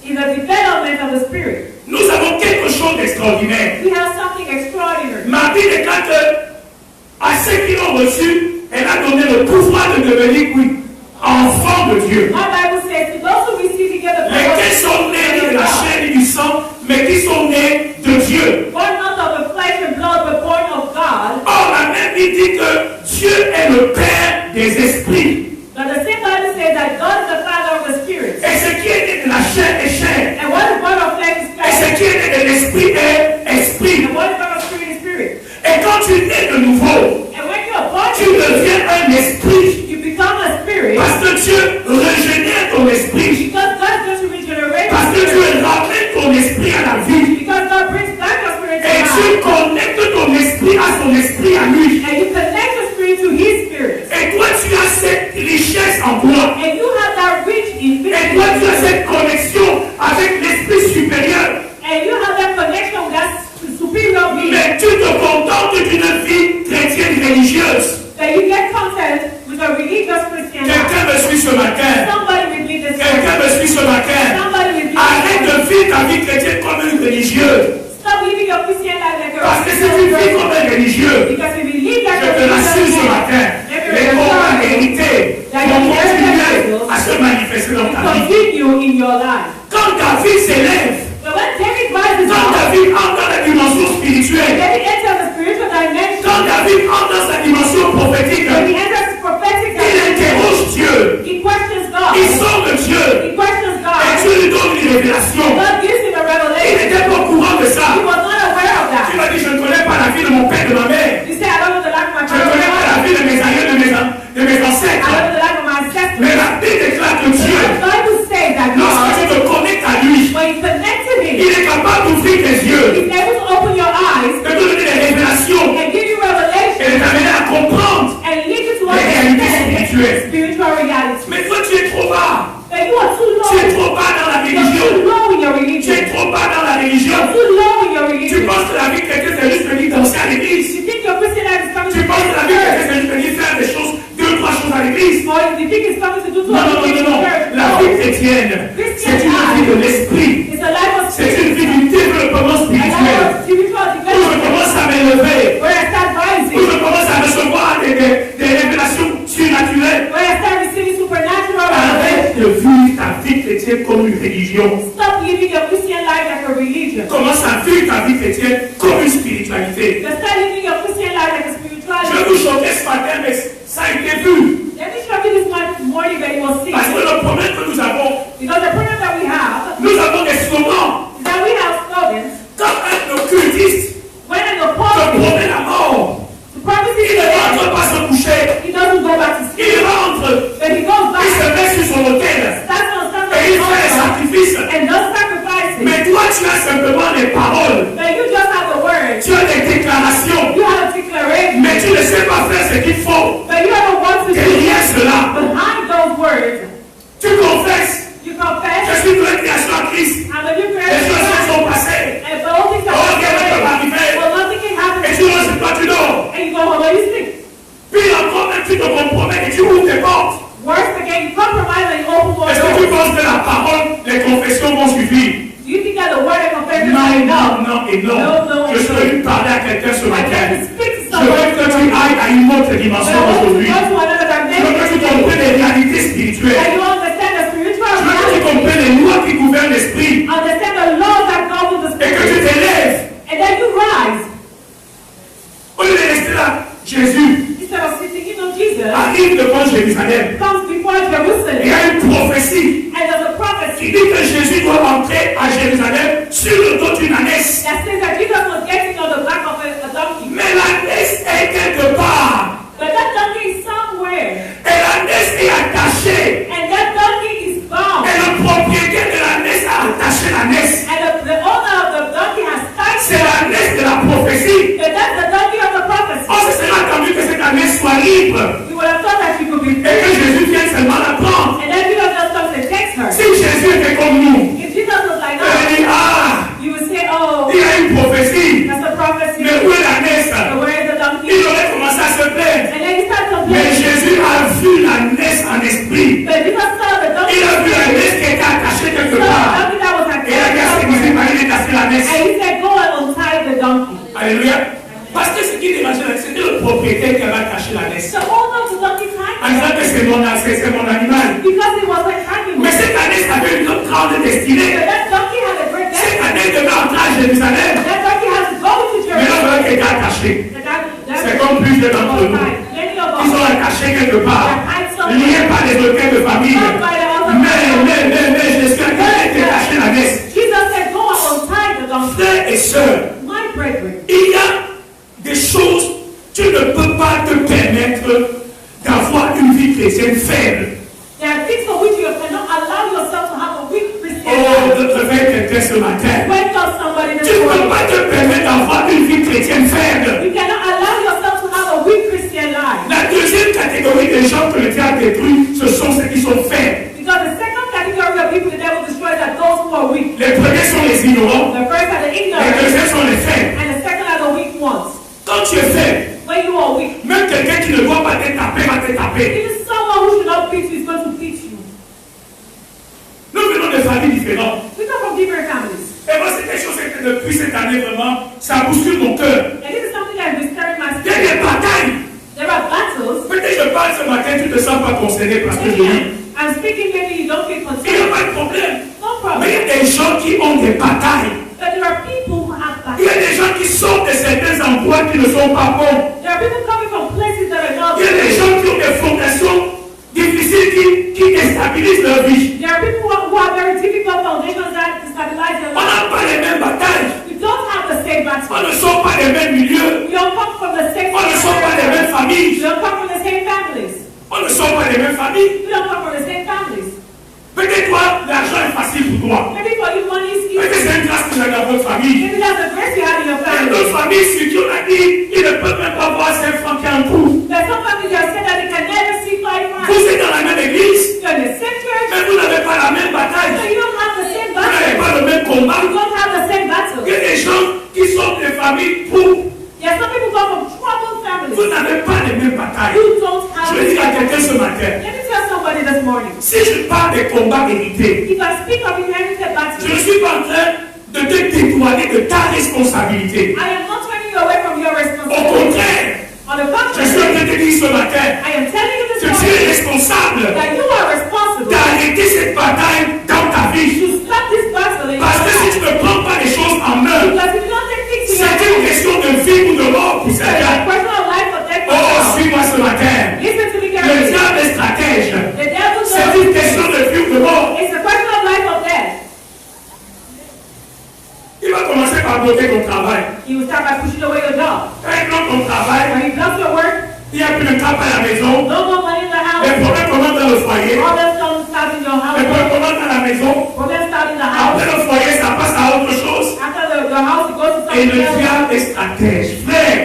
is a development of the spirit. Nous avons quelque chose d'extraordinaire. We have something extraordinary. Ma Bible déclare que à ceux qui l'ont reçu, elle a donné le pouvoir de devenir enfants de Dieu. My Bible says, to those who receive together Lesquels sont nés de la chair et du sang, mais qui sont nés de Dieu. born not of the flesh and blood, but born of God. Or, la même Bible dit que Dieu est le Père des esprits. But the same Bible says that God is the Father of the Spirit. Et ce qui est né de la chair est chair. And what is born of flesh is Et flesh. ce qui est né de l'esprit est esprit. And what is born of spirit is spirit. Et quand tu nais de nouveau, And when you are born, tu deviens un esprit. you become a spirit. Parce que Dieu régénère ton esprit. Because God is going to regenerate Parce que your Dieu spirit. ramène ton esprit à la vie. Because God brings back your spirit to Et tu life. connectes ton esprit à son esprit à lui. And you connect your spirit to His spirit. Et toi, tu as cette richesse en toi. And you have that rich Et toi, tu as infinity. cette connexion avec l'esprit supérieur. And you have that connection with that superior being. Mais tu te contentes d'une vie chrétienne religieuse. That you get content with a religious Christian life. Quelqu'un me suit ce matin. Somebody will be this Quelqu'un way. me suit ce matin. Somebody will be Arrête this way. de vivre ta vie chrétienne comme une religieuse. Stop living your Christian life like a Parce que si tu vis religious comme un religieux, Because if you live like je a te l'assure ce religious matin, let me les combats reassure you hérités that vont your continuer miracles à se manifester dans will ta vie. continue in your life. Quand David s'élève, But when David rises quand up, David entre dans la dimension spirituelle, David enters the spiritual dimension. quand David entre dans sa dimension prophétique, When he enters the prophetic il dimension, interroge Dieu, he questions God. il sort de Dieu, He questions et God. Dieu lui donne une révélation. God gives him a Il revelation. n'était pas au courant de He ça. was not aware of Tu that. m'as dit, je ne connais pas la vie de mon père et de ma mère. You say, I don't know the life of my Je ne connais pas la father. vie de mes aïeux, de mes I don't ancêtres. know the life of my ancestors. Mais la Bible déclare que Dieu, The Bible says that lorsque tu God, te connectes à lui, when you connect to Him, il est capable d'ouvrir tes yeux, He's able to open your eyes de te donner des révélations and give you et revelation de t'amener à comprendre. and lead you to Les réalités understand spirituelles. spiritual reality. Mais toi, tu es trop bas. But you are too Tu es low. trop bas dans la You're too religion. low in your Tu religion. es trop bas dans la religion. You're too low in your Tu religion. penses que la vie chrétienne, c'est juste venir danser à l'église. You think your Christian life is coming Tu to penses que la vie chrétienne, church. c'est juste venir faire des choses, 2-3 choses à l'église. Or you think it's coming to do two Non, non, other non, things non, in non. church. La vie chrétienne, c'est une vie de l'esprit. It's a life of C'est spirit. une vie du développement A life spirituel. of spiritual Où je development. commence à m'élever. Where I start Où rising. je commence à recevoir des révélations surnaturelles. Where I start receiving supernatural Arrête revelation. de vivre ta vie chrétienne comme une religion. Stop living your Christian life like a religion. Commence à vivre ta vie chrétienne comme une spiritualité. Just start living your Christian life like a Je vais spirituality. vous choquer ce matin, mais ça a été vu. Let me show you this morning that you will see. Parce que le problème que nous avons Because the problem that we have des slogans. is that we have slogans. Quand un occultiste When an te opponent promet la mort, promises il to ne the rentre pas se coucher. he doesn't go back to sleep. Il rentre, But he goes il se back, met sur son autel stands on et il fait les the sacrifices. and does sacrifices. Mais toi, tu as simplement les paroles. But you just have the words. Tu as des déclarations. You have a declaration. Mais tu ne sais pas faire ce qu'il faut. But you have a want to do. Derrière cela, Behind those words, tu confesses. you Je confess, suis une nouvelle création en Christ. I'm a new Les creation. choses sont passées. And the old things Oh, are rien ne peut passed away. m'arriver. Well, nothing can happen Et to tu you. rentres pas, tu dors. And you go home and you sleep. Puis encore même, tu te compromets et tu ouvres tes portes. Worse again, you compromise and you open more Est-ce que tu doors. penses que la parole, les confessions vont suivre? Do you think that the word and confession Non, is enough? non, non et non. No, Je veux lui parler à quelqu'un ce I matin. can speak to Je veux someone. que tu ailles à une autre But dimension I want you to aujourd'hui. go to another Je veux que tu dimension. comprennes les réalités spirituelles. That you understand the spiritual Je veux que tu reality. comprennes les lois qui gouvernent l'esprit. Understand the laws that govern the Et que tu spirit. t'élèves. And then you rise. Au lieu de rester là, Jésus Instead of sitting, Jesus arrive devant Jérusalem. comes before Il y Jerusalem. a une prophétie And there's a qui prophecy dit que Jésus doit entrer à Jérusalem sur le dos d'une ânesse. that says that Jesus must Alléluia. Parce que ce qui dérangeait, c'était le propriétaire qui avait caché l'ânesse. The owner of the donkey En disant que c'est mon animal. because it was like animal. Mais cette ânesse avait une autre grande destinée. So that donkey had a great Cette destiny. ânesse devait entrer à Jérusalem. That donkey has to go to Mais là, Jerusalem. voilà qu'elle était cachée. C'est comme plusieurs d'entre nous. Many of Ils us sont cachés quelque part. are hide somewhere. Liés par les requêtes de famille. Not by the other Mais, Jésus a été caché l'ânesse. Jesus said, go and untie the donkey. Frères et sœurs, My brethren, il y a des choses, tu ne peux pas te permettre d'avoir une vie chrétienne faible. there are things for which you cannot allow yourself to have a weak Christian Oh, life. de réveil quelqu'un ce matin. Wake up somebody Tu this ne peux morning. pas te permettre d'avoir une vie chrétienne faible. You cannot allow yourself to have a weak Christian life. La deuxième catégorie des gens que le diable détruit, ce sont ceux qui sont faibles. Because the second category of people the devil destroys are those who are weak. Les premiers sont les ignorants, The first are the les ignorant, deuxièmes sont les faibles. and the second are the weak ones. Quand tu es faible, When you are weak, même quelqu'un qui ne doit pas te taper va te taper. even someone who should not beat you is going to beat you. Nous venons de familles différentes. We come from different families. Et moi, c'est quelque chose que depuis cette année, vraiment, ça bouscule mon cœur. And this is something that is disturbing my Il y a spirit. des batailles. There are battles. Peut-être que je parle ce matin, tu ne te sens pas concerné parce que je Maybe lis. I'm speaking, maybe you don't feel Il n'y a concerned. pas de problème. No Mais problem. il y a des gens qui ont des batailles. But there are people who have Il y a battles. des gens qui sortent de certains endroits qui ne sont pas bons. There are people coming from places that are not Il y a des good. gens qui ont des fondations difficiles qui déstabilisent leur vie. There are people who have very difficult foundations that destabilize their On life. n'a pas les mêmes batailles. We don't have the same On battles. ne sort pas des mêmes milieux. We don't come from the same On ne sort pas des mêmes We familles. don't come from the same families. On ne sort pas des mêmes familles. We don't come from the same families. Peut-être toi, l'argent est facile pour toi. Maybe for you, money is Peut-être easy. c'est une grâce que vous avez dans votre famille. Maybe that's the grace you have in your Il y a family. d'autres familles sur qui on a dit, ils ne peuvent même pas voir 5 francs qui en cours. There's some families that say that they can never see 5 Vous francs. êtes dans la même église, You're in the same church, mais vous n'avez pas la même so bataille. you don't have the same Vous n'avez battle. pas le même combat. You don't have the same battle. Il y a des gens qui sont des familles pauvres. There are some people who come from troubled Vous families. n'avez pas les mêmes batailles. You don't have Je the vais dire à same quelqu'un ce battle. matin, Let me tell somebody this morning. si je parle des combats hérités, If I speak of inherited je ne battles, suis pas en train de te détourner de ta responsabilité. I am not turning you away from your Au responsibility. contraire, On the je suis en contrary, train de te dire ce matin I am telling you que this tu morning es responsable that you are responsible d'arrêter cette bataille dans ta vie. to stop this battle in your Parce que si life. tu ne prends pas les choses en main, Because if you don't take things to your c'est une hands, question de vie ou de mort pour it's a certains. question of life or death. Oh, suis-moi ce matin. Listen to me Le carefully. diable est stratège. The devil C'est knows une question de vie ou de mort. it's a question of life or death. Il va commencer par bloquer ton travail. He will start by pushing away your job. Quand il bloque ton travail, When he blocks your work, il n'y a plus de travail à la maison. no more money in the Les house. problèmes commencent dans le foyer. Problems don't start in your Les house. problèmes commencent dans la maison. Problems start in the Après house. le foyer, ça passe à autre chose. After the house, it goes to Et le something else. diable est stratège. Frère,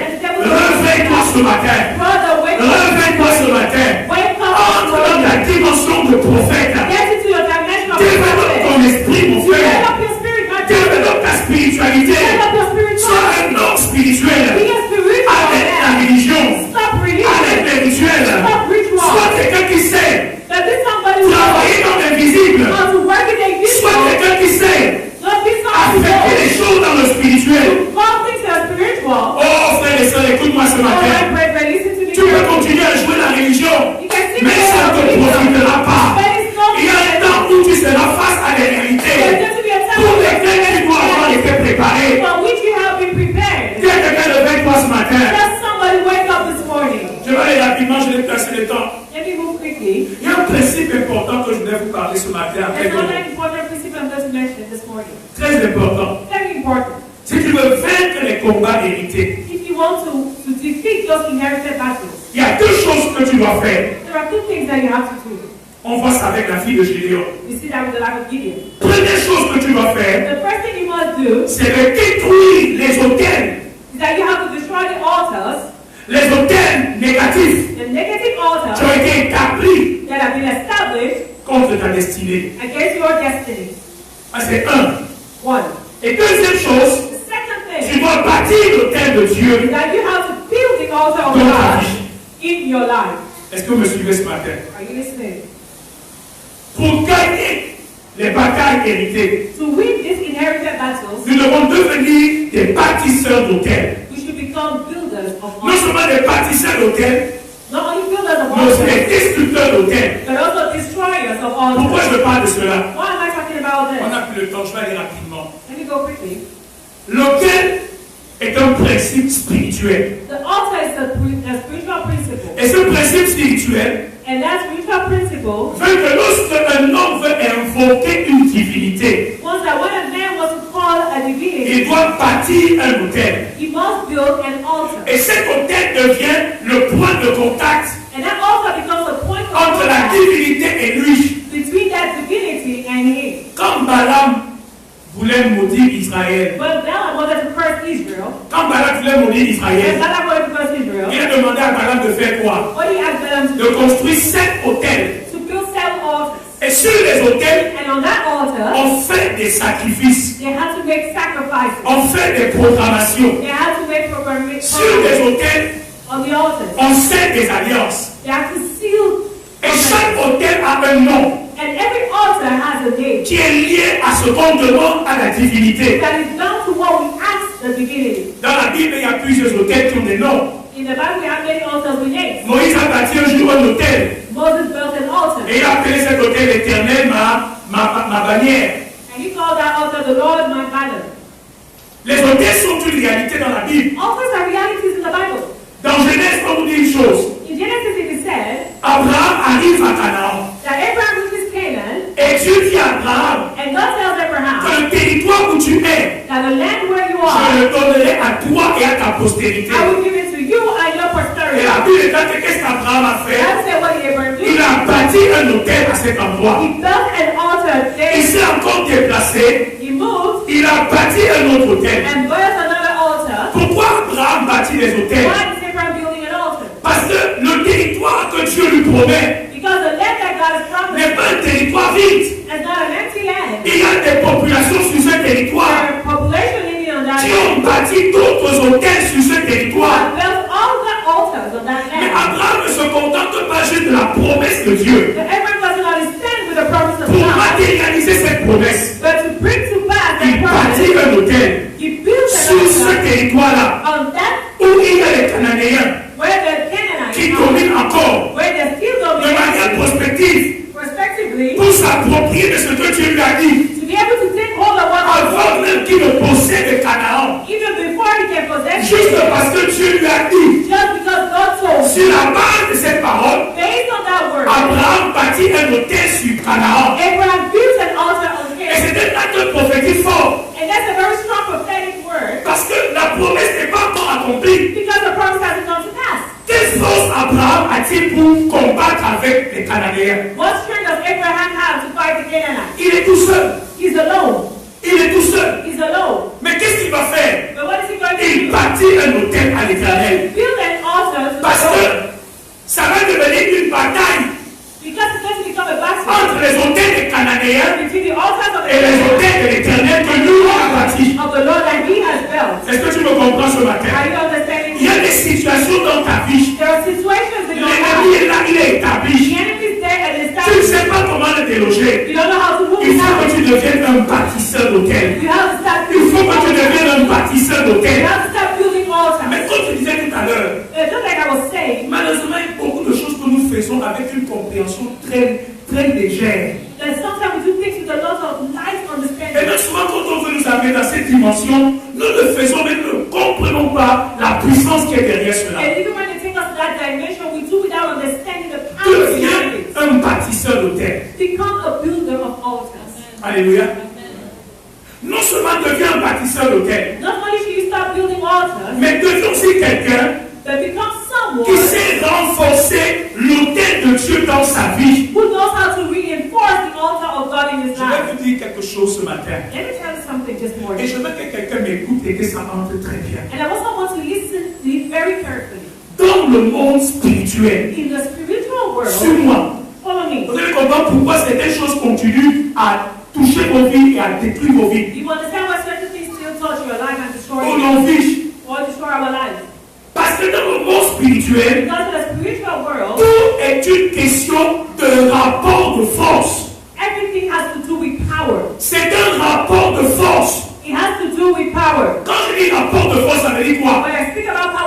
réveille-toi ce matin. Brother, wake up. Réveille-toi ce matin. Wake Entre dans up. ta dimension de prophète. Get into your dimension of Développe prophet. ton esprit, mon frère. Develop your spirit, my brother. Développe ta spiritualité. Develop your spirituality. Sois un homme spirituel. Be a spiritual Arrête la man. religion. Stop religion. Arrête les rituels. Stop ritual. Sois quelqu'un qui sait That this somebody who travailler dans l'invisible. knows to work in the Sois invisible. quelqu'un qui sait Not be somebody affecter who les choses dans le spirituel. call things that are spiritual. Oh, frères et sœurs, écoute-moi ce All matin. right, brethren, listen to me Tu peux carefully. continuer à jouer la religion, You can see mais ça ne te profitera pas. But it's not Il y a un temps où tu seras face à des réalités There's going to be a time pour when lesquelles tu dois avoir été préparé. for which you have been prepared. Dis à quelqu'un de toi ce matin. Let somebody wake up this morning. Je vais aller rapidement, je vais passer le temps. Let me move quickly. Il y a un principe important que je voulais vous parler ce matin. There's another important principle I'm going to mention this morning. Très important. Very important. Si tu veux vaincre les combats hérités, If you want to defeat those inherited battles, il y a deux choses que tu dois faire. there are two things that you have to do. On voit ça avec la fille de Gédéon. You see that with the life of Gideon. Première chose que tu dois faire, The first thing you must do c'est de détruire les autels. is that you have to destroy the altars, Les autels négatifs the negative qui altars ont été établis that have been established contre ta destinée. against your destiny. Ça, c'est un. One. Et deuxième chose, The second tu thing dois bâtir l'autel de is Dieu that you have to build the altar of dans ta God vie. in your life. Est-ce que vous me suivez ce matin? Are you listening? Pour gagner les batailles héritées, To win these inherited battles, nous devons devenir des bâtisseurs d'autels. we should become builders of Non altars. seulement des bâtisseurs d'autels, Not only builders of mais aussi altars, des destructeurs d'autels. but also destroyers of Pourquoi altars. je parle de cela? Why am I talking about On this? n'a plus le temps, je vais aller rapidement. Let me go quickly. L'autel est un principe spirituel. The altar is a spiritual principle. Et ce principe spirituel And that spiritual principle veut que lorsque un homme veut invoquer une divinité, was that when a man was to call a divinity, il doit bâtir un autel. he must build an altar. Et cet autel devient le point de contact And that altar becomes a point of entre la contact divinité et lui. between that divinity and him. Quand Balaam voulait maudire Israël, But Balaam wanted to curse Israel. quand Balaam voulait maudire And Israël, Balaam wanted to curse Israel. il a demandé à Balaam de faire quoi? What did he ask Balaam to De construire 7 hôtels. do? To build 7 altars. Et sur les hôtels, And on that altar, on fait des sacrifices, they had to make sacrifices. on fait des programmations. They had to make programming. Sur les hôtels, On the altars. on fait des alliances. They have to seal. Et chaque hôtel a un nom And every altar has a name qui est lié à ce qu'on demande à la divinité. that is down to what we ask the divinity. Dans la Bible, il y a plusieurs hôtels qui ont des noms. In the Bible, we have many altars with names. Moïse a bâti un jour un hôtel. Moses built an altar. Et il a appelé cet hôtel éternel ma bannière. And he called that altar the Lord my banner. Les hôtels sont une réalité dans la Bible. Altars are realities in the Bible. Dans Genèse, on nous dit une chose. In Genesis, it is said Abraham arrive à Canaan. that Abraham reaches Canaan, Et Dieu dit à Abraham and God tells que Abraham le territoire où tu es, that the land where you je are, le donnerai à toi et à ta postérité. I will give it to you and your Et posterity. la Bible est là, qu'est-ce qu'Abraham a fait? That's what did Abraham do. Il a bâti un hôtel à cet endroit. He built an altar Il there. s'est encore déplacé. He moved Il a bâti un autre hôtel. and built another altar. Pourquoi Abraham bâtit des hôtels? Why is Abraham building an altar? Parce que le territoire que Dieu lui promet Because the land that God has promised n'est pas un territoire vide. is not an empty land. Il y a des populations sur ce territoire There are population living on that qui land. ont bâti d'autres hôtels sur ce territoire. God built all the altars on that Mais land. Abraham ne se contente pas juste de la promesse de Dieu. But Abraham doesn't understand with the promise of Pour God. matérialiser cette promesse, But to bring to pass il that bâtit promise, un hôtel he built sur an ce altar territoire-là on that où il y a les Cananéens where the Canaanites qui are, dominent encore where they're still de manière dominating, prospective respectively, pour s'approprier de ce que Dieu lui a dit. to be able to take hold of what God Avant même qu'il ne possède Canaan, even before he can possess juste it, parce que Dieu lui a dit, just because God told, sur la base de cette parole, based on that word, Abraham bâtit un hôtel sur Canaan. Abraham built an altar on Et Canaan. c'est un acte prophétique fort, And that's a very strong prophetic word parce que la promesse n'est pas encore accomplie. because the promise hasn't come to pass. Quelle force Abraham a-t-il pour combattre avec les Cananéens? What strength does Abraham have to fight the Canaanites? Il est tout seul. He's alone. Il est tout seul. He's alone. Mais qu'est-ce qu'il va faire? But what is he going to Il do? bâtit un hôtel à l'Éternel. Build an altar to Parce the que Lord. ça va devenir une bataille Because it's going to become a battle entre les hôtels des Cananéens between the altars of the et les Lord hôtels de l'Éternel que nous avons bâtis. of the Lord that he has built. Est-ce que tu me comprends ce matin? Are you understanding Il y a me? des situations dans ta vie. There are situations in your L'ennemi life. est là, il est The établi. enemy is there and is Tu ne standing. sais pas comment le déloger. You don't know how to move Il faut out. que tu deviennes un bâtisseur d'hôtel. You have to start Il faut building que tu altars. deviennes un bâtisseur You d'hôtel. have to start building altars. Mais comme tu disais tout à l'heure, Just like I was saying, malheureusement, il y a beaucoup de choses que nous faisons avec une compréhension très légère. that sometimes we do things with a lot of light Et understanding. même souvent, quand on veut nous amener dans cette dimension, nous le faisons, mais nous ne comprenons pas la puissance qui est derrière cela. And even when they take us to that dimension, we do without understanding the power behind Deviens it. un bâtisseur d'hôtel. Become a builder of altars. Alléluia. Non seulement deviens un bâtisseur d'hôtel, Not only should you start building altars, mais deviens aussi quelqu'un but become someone qui sait renforcer l'autel de Dieu dans sa vie. who knows how to reinforce the altar of God in his Je vais life. vous dire quelque chose ce matin. Let me tell you something this Et morning. je veux que quelqu'un m'écoute et que ça entre très bien. And I also want to listen to you very carefully. Dans le monde spirituel, In the spiritual world, suis-moi. follow me. Vous allez comprendre pourquoi certaines choses continuent à toucher vos vies et à détruire vos vies. You understand why certain things still touch your life and destroy On you en fiche. or destroy our lives? Parce que dans le monde spirituel, Because in the spiritual world, tout est une question de rapport de force. everything has to do with power. C'est un rapport de force. It has to do with power. Quand je dis rapport de force, ça veut dire quoi? When I speak about power,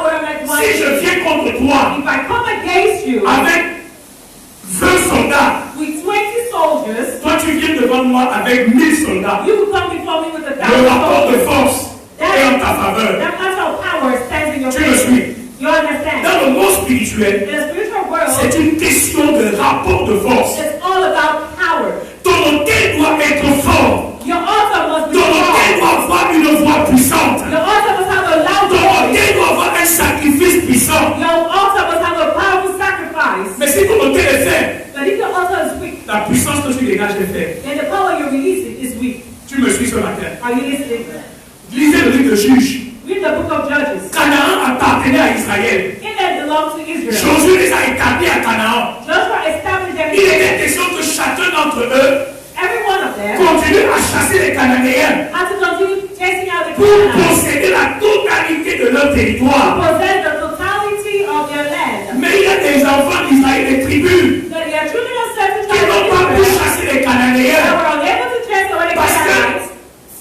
of Judges. Canaan appartenait à Israël. Canaan belongs to Israel. Josué les a établis à Canaan. Joshua established them. Il était question que chacun d'entre eux Every one of them continue à chasser les Cananéens had to continue chasing out the pour Canaanites posséder la totalité de leur to territoire. possess the totality of their land. Mais il y a des enfants d'Israël, des tribus, But there are children of certain qui n'ont pas pu tribes chasser les that Cananéens were unable to chase away the parce Canaanites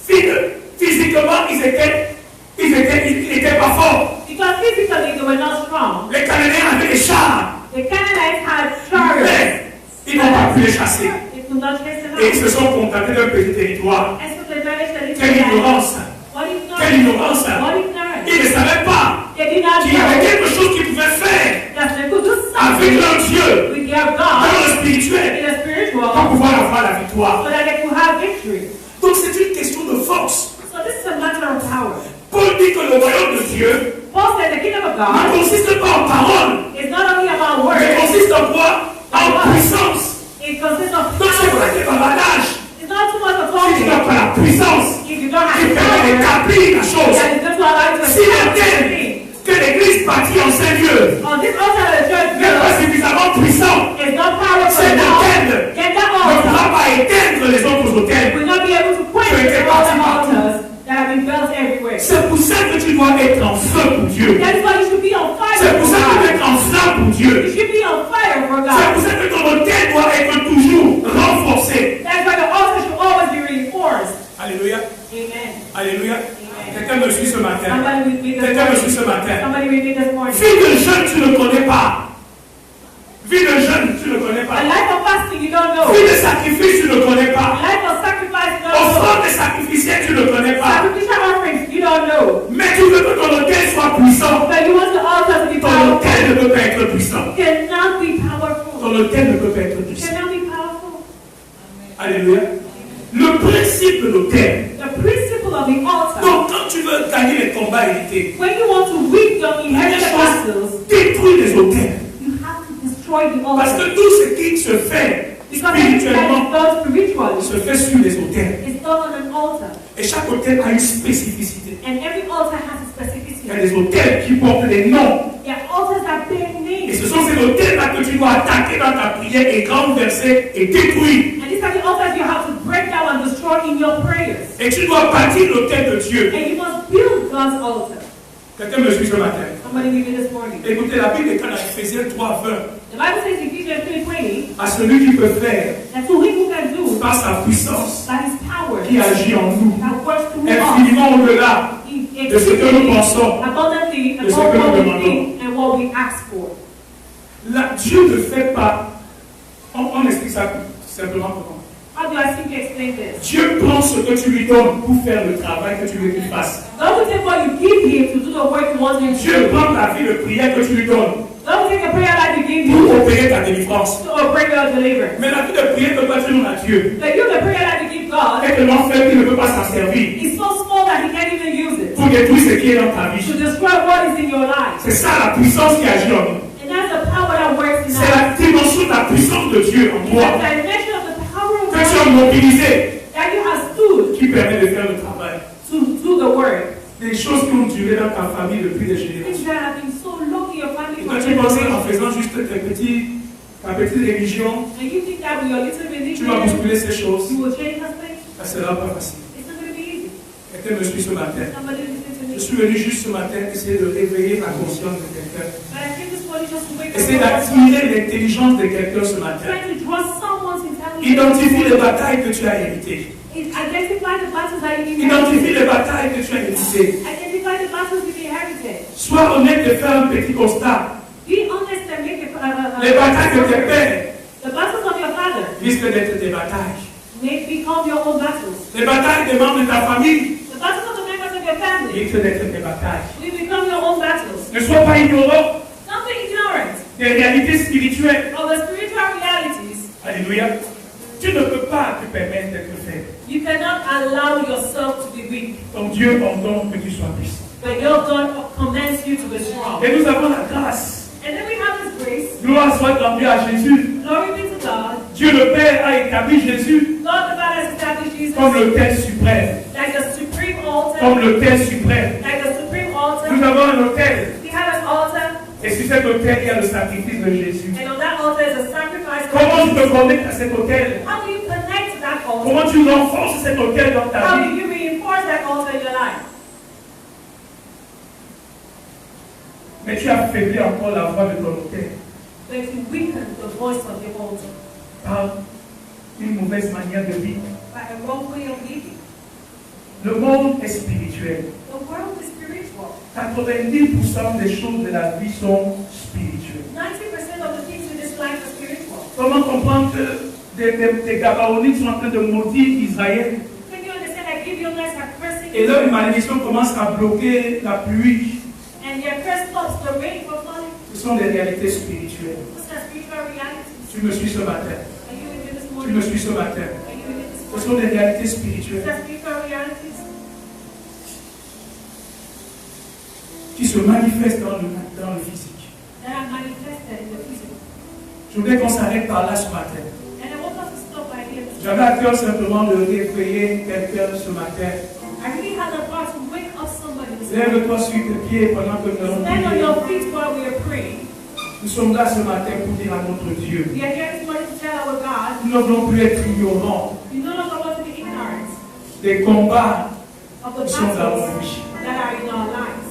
que physiquement ils étaient pas forts. because physically they were not strong. Les Cananéens avaient des chars, The Canaanites had chariots. mais ils n'ont pas pu les chasser. They could not chase them Et ils out. se sont contentés d'un petit territoire. And so they managed to live Quelle their lives. ignorance! What ignorance? Quelle ignorance! What ignorance? Ils ne savaient pas They did not qu'il y avait know quelque chose qu'ils pouvaient faire that they could do avec something leur Dieu with their dans God le spirituel in the spiritual pour pouvoir avoir la victoire. so that they could have victory. Donc c'est une question de force. So this is a matter of power. Paul dit que le royaume de Dieu Paul said the kingdom of ne God consiste pas en parole, is not only about mais words, consiste en quoi? En puissance. it consists of Donc c'est pour power. ça que bavardage, It's not too much of si tu n'as talking. pas la puissance, If you don't qui have permet power, d'établir la chose. that is going to allow you to S'il establish était thing. que l'église bâtie en Saint-Lieu On this altar of the church n'est pas built suffisamment puissant, is not powerful cet enough. autel Get that ne altar pourra pas éteindre les autres autels. will not be able to quench all the altars that have been built everywhere. C'est pour ça que tu dois être en feu pour Dieu. That is why you should be on fire C'est for pour ça que tu dois God. être en flamme pour Dieu. You should be on fire for C'est God. pour ça que ton autel doit être toujours renforcé. That's why the altar should always be reinforced. Alléluia. Amen. Alléluia. Quelqu'un me suit ce matin. Somebody with me this Quelqu'un me suit morning. ce matin. Somebody with me this morning. Vie de jeûne, tu ne connais pas. Vie de jeûne, tu ne connais A pas. life of fasting you don't know. Vie de sacrifice, tu ne connais A pas. life of sacrifice you don't know. Offrande et sacrificielle, tu ne connais pas. Sacrificial offerings you don't know. Mais tu veux que ton autel soit puissant. But you want the altar to be Ton powerful. autel ne peut pas être puissant. Cannot be powerful. Ton autel ne peut pas être puissant. Cannot be powerful. Alléluia. Le principe de l'autel. The principle of the altar. Donc quand tu veux gagner les combats hérités, When you want to win your première inherited chose, battles, détruis les autels. you have to destroy the Parce altar. que tout ce qui se fait Because everything that spirituellement is done spiritually se fait sur les autels. is done on an altar. Et chaque autel a une spécificité. And every altar has a Il y a specificity. des autels qui portent des noms. There are altars that bear Et names. ce sont ces autels-là que tu dois attaquer dans ta prière et renverser et détruire. And these are the altars you have to break down and destroy in your prayers. Et tu dois bâtir l'autel de Dieu. And you must build God's altar. Quelqu'un me suit ce matin. Somebody read it this morning. Écoutez, la Bible est dans Ephésiens 3, 20. The Bible says in Ephesians 3:20 À celui qui peut faire that to him who can do par sa puissance that is power qui agit en nous. that works through us Infiniment au-delà de ce que nous pensons. abundantly de ce above que nous what we demandons. think and what we ask for. Là, Dieu ne fait pas. On explique ça simplement comment. How do I simply explain this? Dieu prend ce que tu lui donnes pour faire le travail que tu veux qu'il fasse. God will take what you give him to do the work you want him to Dieu do. prend la vie de prière que tu lui donnes God will take the prayer life you give pour him opérer ta délivrance. to operate your deliverance. Mais la vie de prière que toi tu donnes à Dieu But you, the prayer life you give God, est tellement faible qu'il ne peut pas s'en servir is so small that he can't even use it pour détruire ce qui est dans ta to vie. describe what is in your life. C'est ça la puissance qui agit en nous. And that's the power that works in C'est us. la dimension de la puissance de Dieu en It's toi the dimension of the power of que tu as God mobilisé that you have stood qui permet de faire le travail. to do the work. Des choses qui ont duré dans ta famille depuis des générations. Things that have been so long in your family Et for quand tu penses en generations. faisant juste ta petite religion, And you think that with your little tu vas religion, bousculer ces choses, you will change the thing? ça ne sera pas facile. It's not going to be easy. Quelqu'un me suit ce matin. Somebody listen to me. Je suis venu juste ce matin essayer de réveiller la conscience de quelqu'un. But I came this morning just to wake Essayer up. d'attirer l'intelligence de quelqu'un ce matin. Trying to draw someone's intelligence. Identifie les batailles que tu as héritées. Identify the battles that you Identifie inherited. les batailles que tu as héritées. Identify the battles you inherited. Sois honnête et fais un petit constat. Be honest and make Les batailles de tes pères the battles of your father risquent d'être des batailles. may become your own battles. Les batailles des membres de ta famille The battles of the members of your family risquent d'être des batailles. will become your own battles. Ne sois pas ignorant Don't be ignorant des réalités spirituelles. of the spiritual realities. Alléluia. Tu ne peux pas te permettre d'être faible. You cannot allow yourself to be weak. Ton Dieu ordonne que tu sois puissant. But your God commands you to be strong. Et nous avons la grâce. And then we have this grace. Gloire soit rendue à Jésus. Glory be to God. Dieu le Père a établi Jésus God the Father has established Jesus comme l'autel suprême. like the supreme altar. Comme l'autel suprême. Like the supreme altar. Nous avons un autel. We have an altar, Et sur cet autel, il y a le sacrifice de Jésus. and on that altar is a sacrifice. Comment tu te connectes à cet autel? How do you connect to that altar? Comment tu renforces cet autel dans ta How do vie? you reinforce that altar in your life? Mais tu as affaibli encore la voix de ton autel But if you weaken the voice of your altar par une mauvaise manière de vivre. by a wrong way of living, Le monde est spirituel. the world is spiritual. 90% des choses de la vie sont spirituelles. 90% of the things in this life are spiritual. Comment comprendre que des Gabaonites sont en train de maudire Israël Can you understand that Gibeonites are cursing et leur Israel, malédiction commence à bloquer la pluie? and their curse stops the rain from falling? Ce sont des réalités spirituelles. What's that spiritual reality? Tu me suis ce matin. Are you in here this Tu morning? me suis ce matin. Are you in here this Ce morning? sont des réalités What's spirituelles that spiritual realities? qui se manifestent dans le physique. That are manifested in the physical. Je voudrais qu'on s'arrête par là ce matin. And I want us to stop right here. J'avais à cœur simplement de réveiller quelqu'un ce matin. I really had a heart to wake up somebody this morning. Lève-toi sur tes pieds pendant que nous allons Stand on prier. your feet while we are praying. Nous sommes là ce matin pour dire à notre Dieu. We are here this morning to tell our God, Nous ne voulons plus être ignorants we no longer want to be ignorant des combats of the qui sont dans battles nos vies. that are in our lives.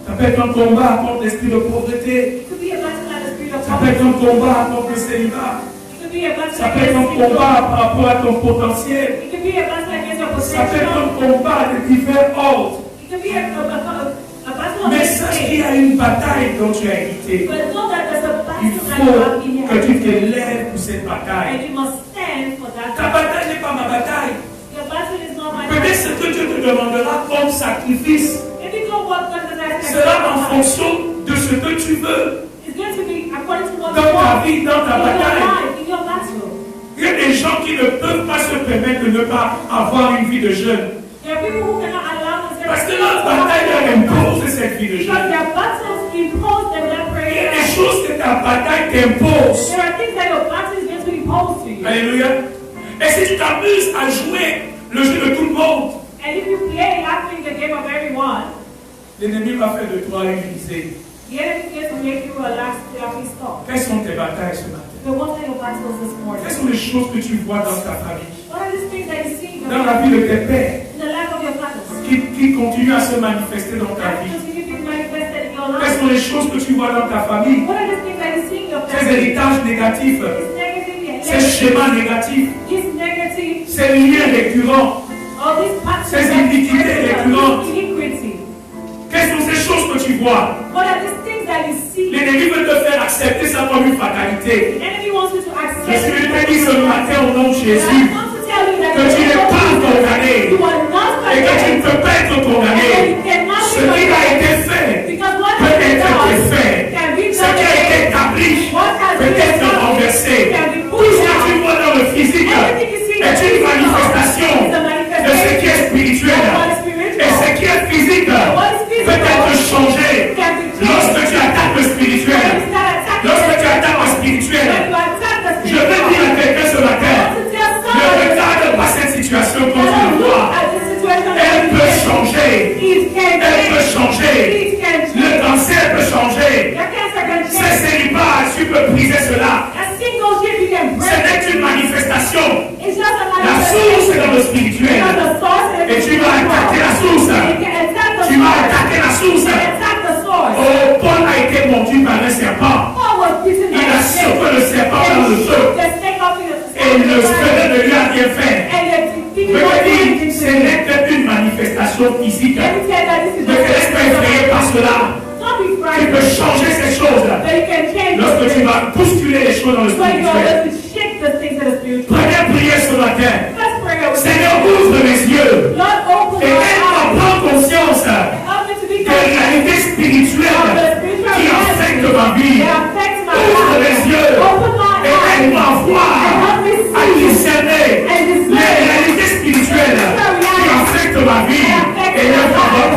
Ça peut être un combat contre l'esprit de pauvreté. It could be a battle at the spirit of Ça peut être poverty. un combat contre le célibat. It could be a battle Ça peut être un against sin. combat par rapport à ton potentiel. It could be a battle against your Ça peut être un potential. combat de divers ordres. It could be a battle Mais against sache qu'il y sin. a une bataille dont tu as hérité. But know that there's a Il battle that you have faut in que tu te here. lèves pour cette bataille. And you must stand for that Ta battle. bataille n'est pas ma bataille. Your battle is not my Peut-être battle. ce que Dieu te demandera comme sacrifice If you know what God has sera en fonction de ce que tu veux it's going to be according to what dans you ta want vie, dans ta in your bataille. life, in your battle. Il y a des gens qui ne peuvent pas se permettre de ne pas avoir une vie de jeûne. There are people who cannot allow themselves Parce que to leur bataille leur impose cette vie de because jeûne. their battles impose them that Il y a prayer. des choses que ta bataille t'impose. There are things that your battle is going to impose to you. Alléluia. Et si tu t'amuses à jouer le jeu de tout le monde, And if you play laughing the game of everyone, l'ennemi va faire de toi une risée. the enemy is to make you a laughing stock. Quelles sont tes batailles ce matin? So what are your battles this morning? Quelles sont les choses que tu vois dans ta famille, What are these things that you see in dans la vie de tes pères, the life of your fathers? qui continuent à se manifester dans ta That vie? continue being manifested in your Quelles life? sont les choses que tu vois dans ta famille? What are these things that you see in your Ces family? héritages négatifs, This negative, ces schémas négatifs, this negative, ces liens récurrents. all these patterns, Ces iniquités récurrentes. this iniquity. Quelles sont ces choses que tu vois? What are these things that you see? L'ennemi veut te faire accepter ça comme une fatalité. The enemy wants you to accept. Je suis venu te dire ce matin au nom de I Jésus want to tell you that que tu n'es pas condamné you are not et que tu ne condemned. peux pas être condamné. And you cannot Ce be qui a condemned. été fait Because what peut has been être done fait. can be Ce done qui a été again. établi What has peut been être done renversé. can be Tout pushed ce que tu out. vois dans le physique Everything you see est une manifestation de ce qui est spirituel. Et ce qui est physique peut être changé lorsque tu attaques le spirituel. Lorsque tu attaques le spirituel, je veux dire à quelqu'un ce matin, ne regarde pas cette situation comme tu le vois. Elle peut changer. Elle peut changer. Le cancer peut changer. Ce célibat, tu peux briser cela. Ce n'est qu'une manifestation. La source est dans le spirituel. Et tu vas attaquer la source. Tu vas attaquer la source. Oh, Paul a été mordu par un serpent. Il a secoué le serpent dans le feu. Et le feu ne lui a rien fait. Je veux dire, ce n'est qu'une manifestation physique. Ne te laisse pas effrayer par cela. Tu peux changer ces choses lorsque tu vas bousculer les choses dans le spirituel. Première prière ce matin. Seigneur, ouvre mes yeux et aide-moi à prendre conscience des réalités spirituelles qui affectent ma vie. Ouvre les yeux et aide-moi à voir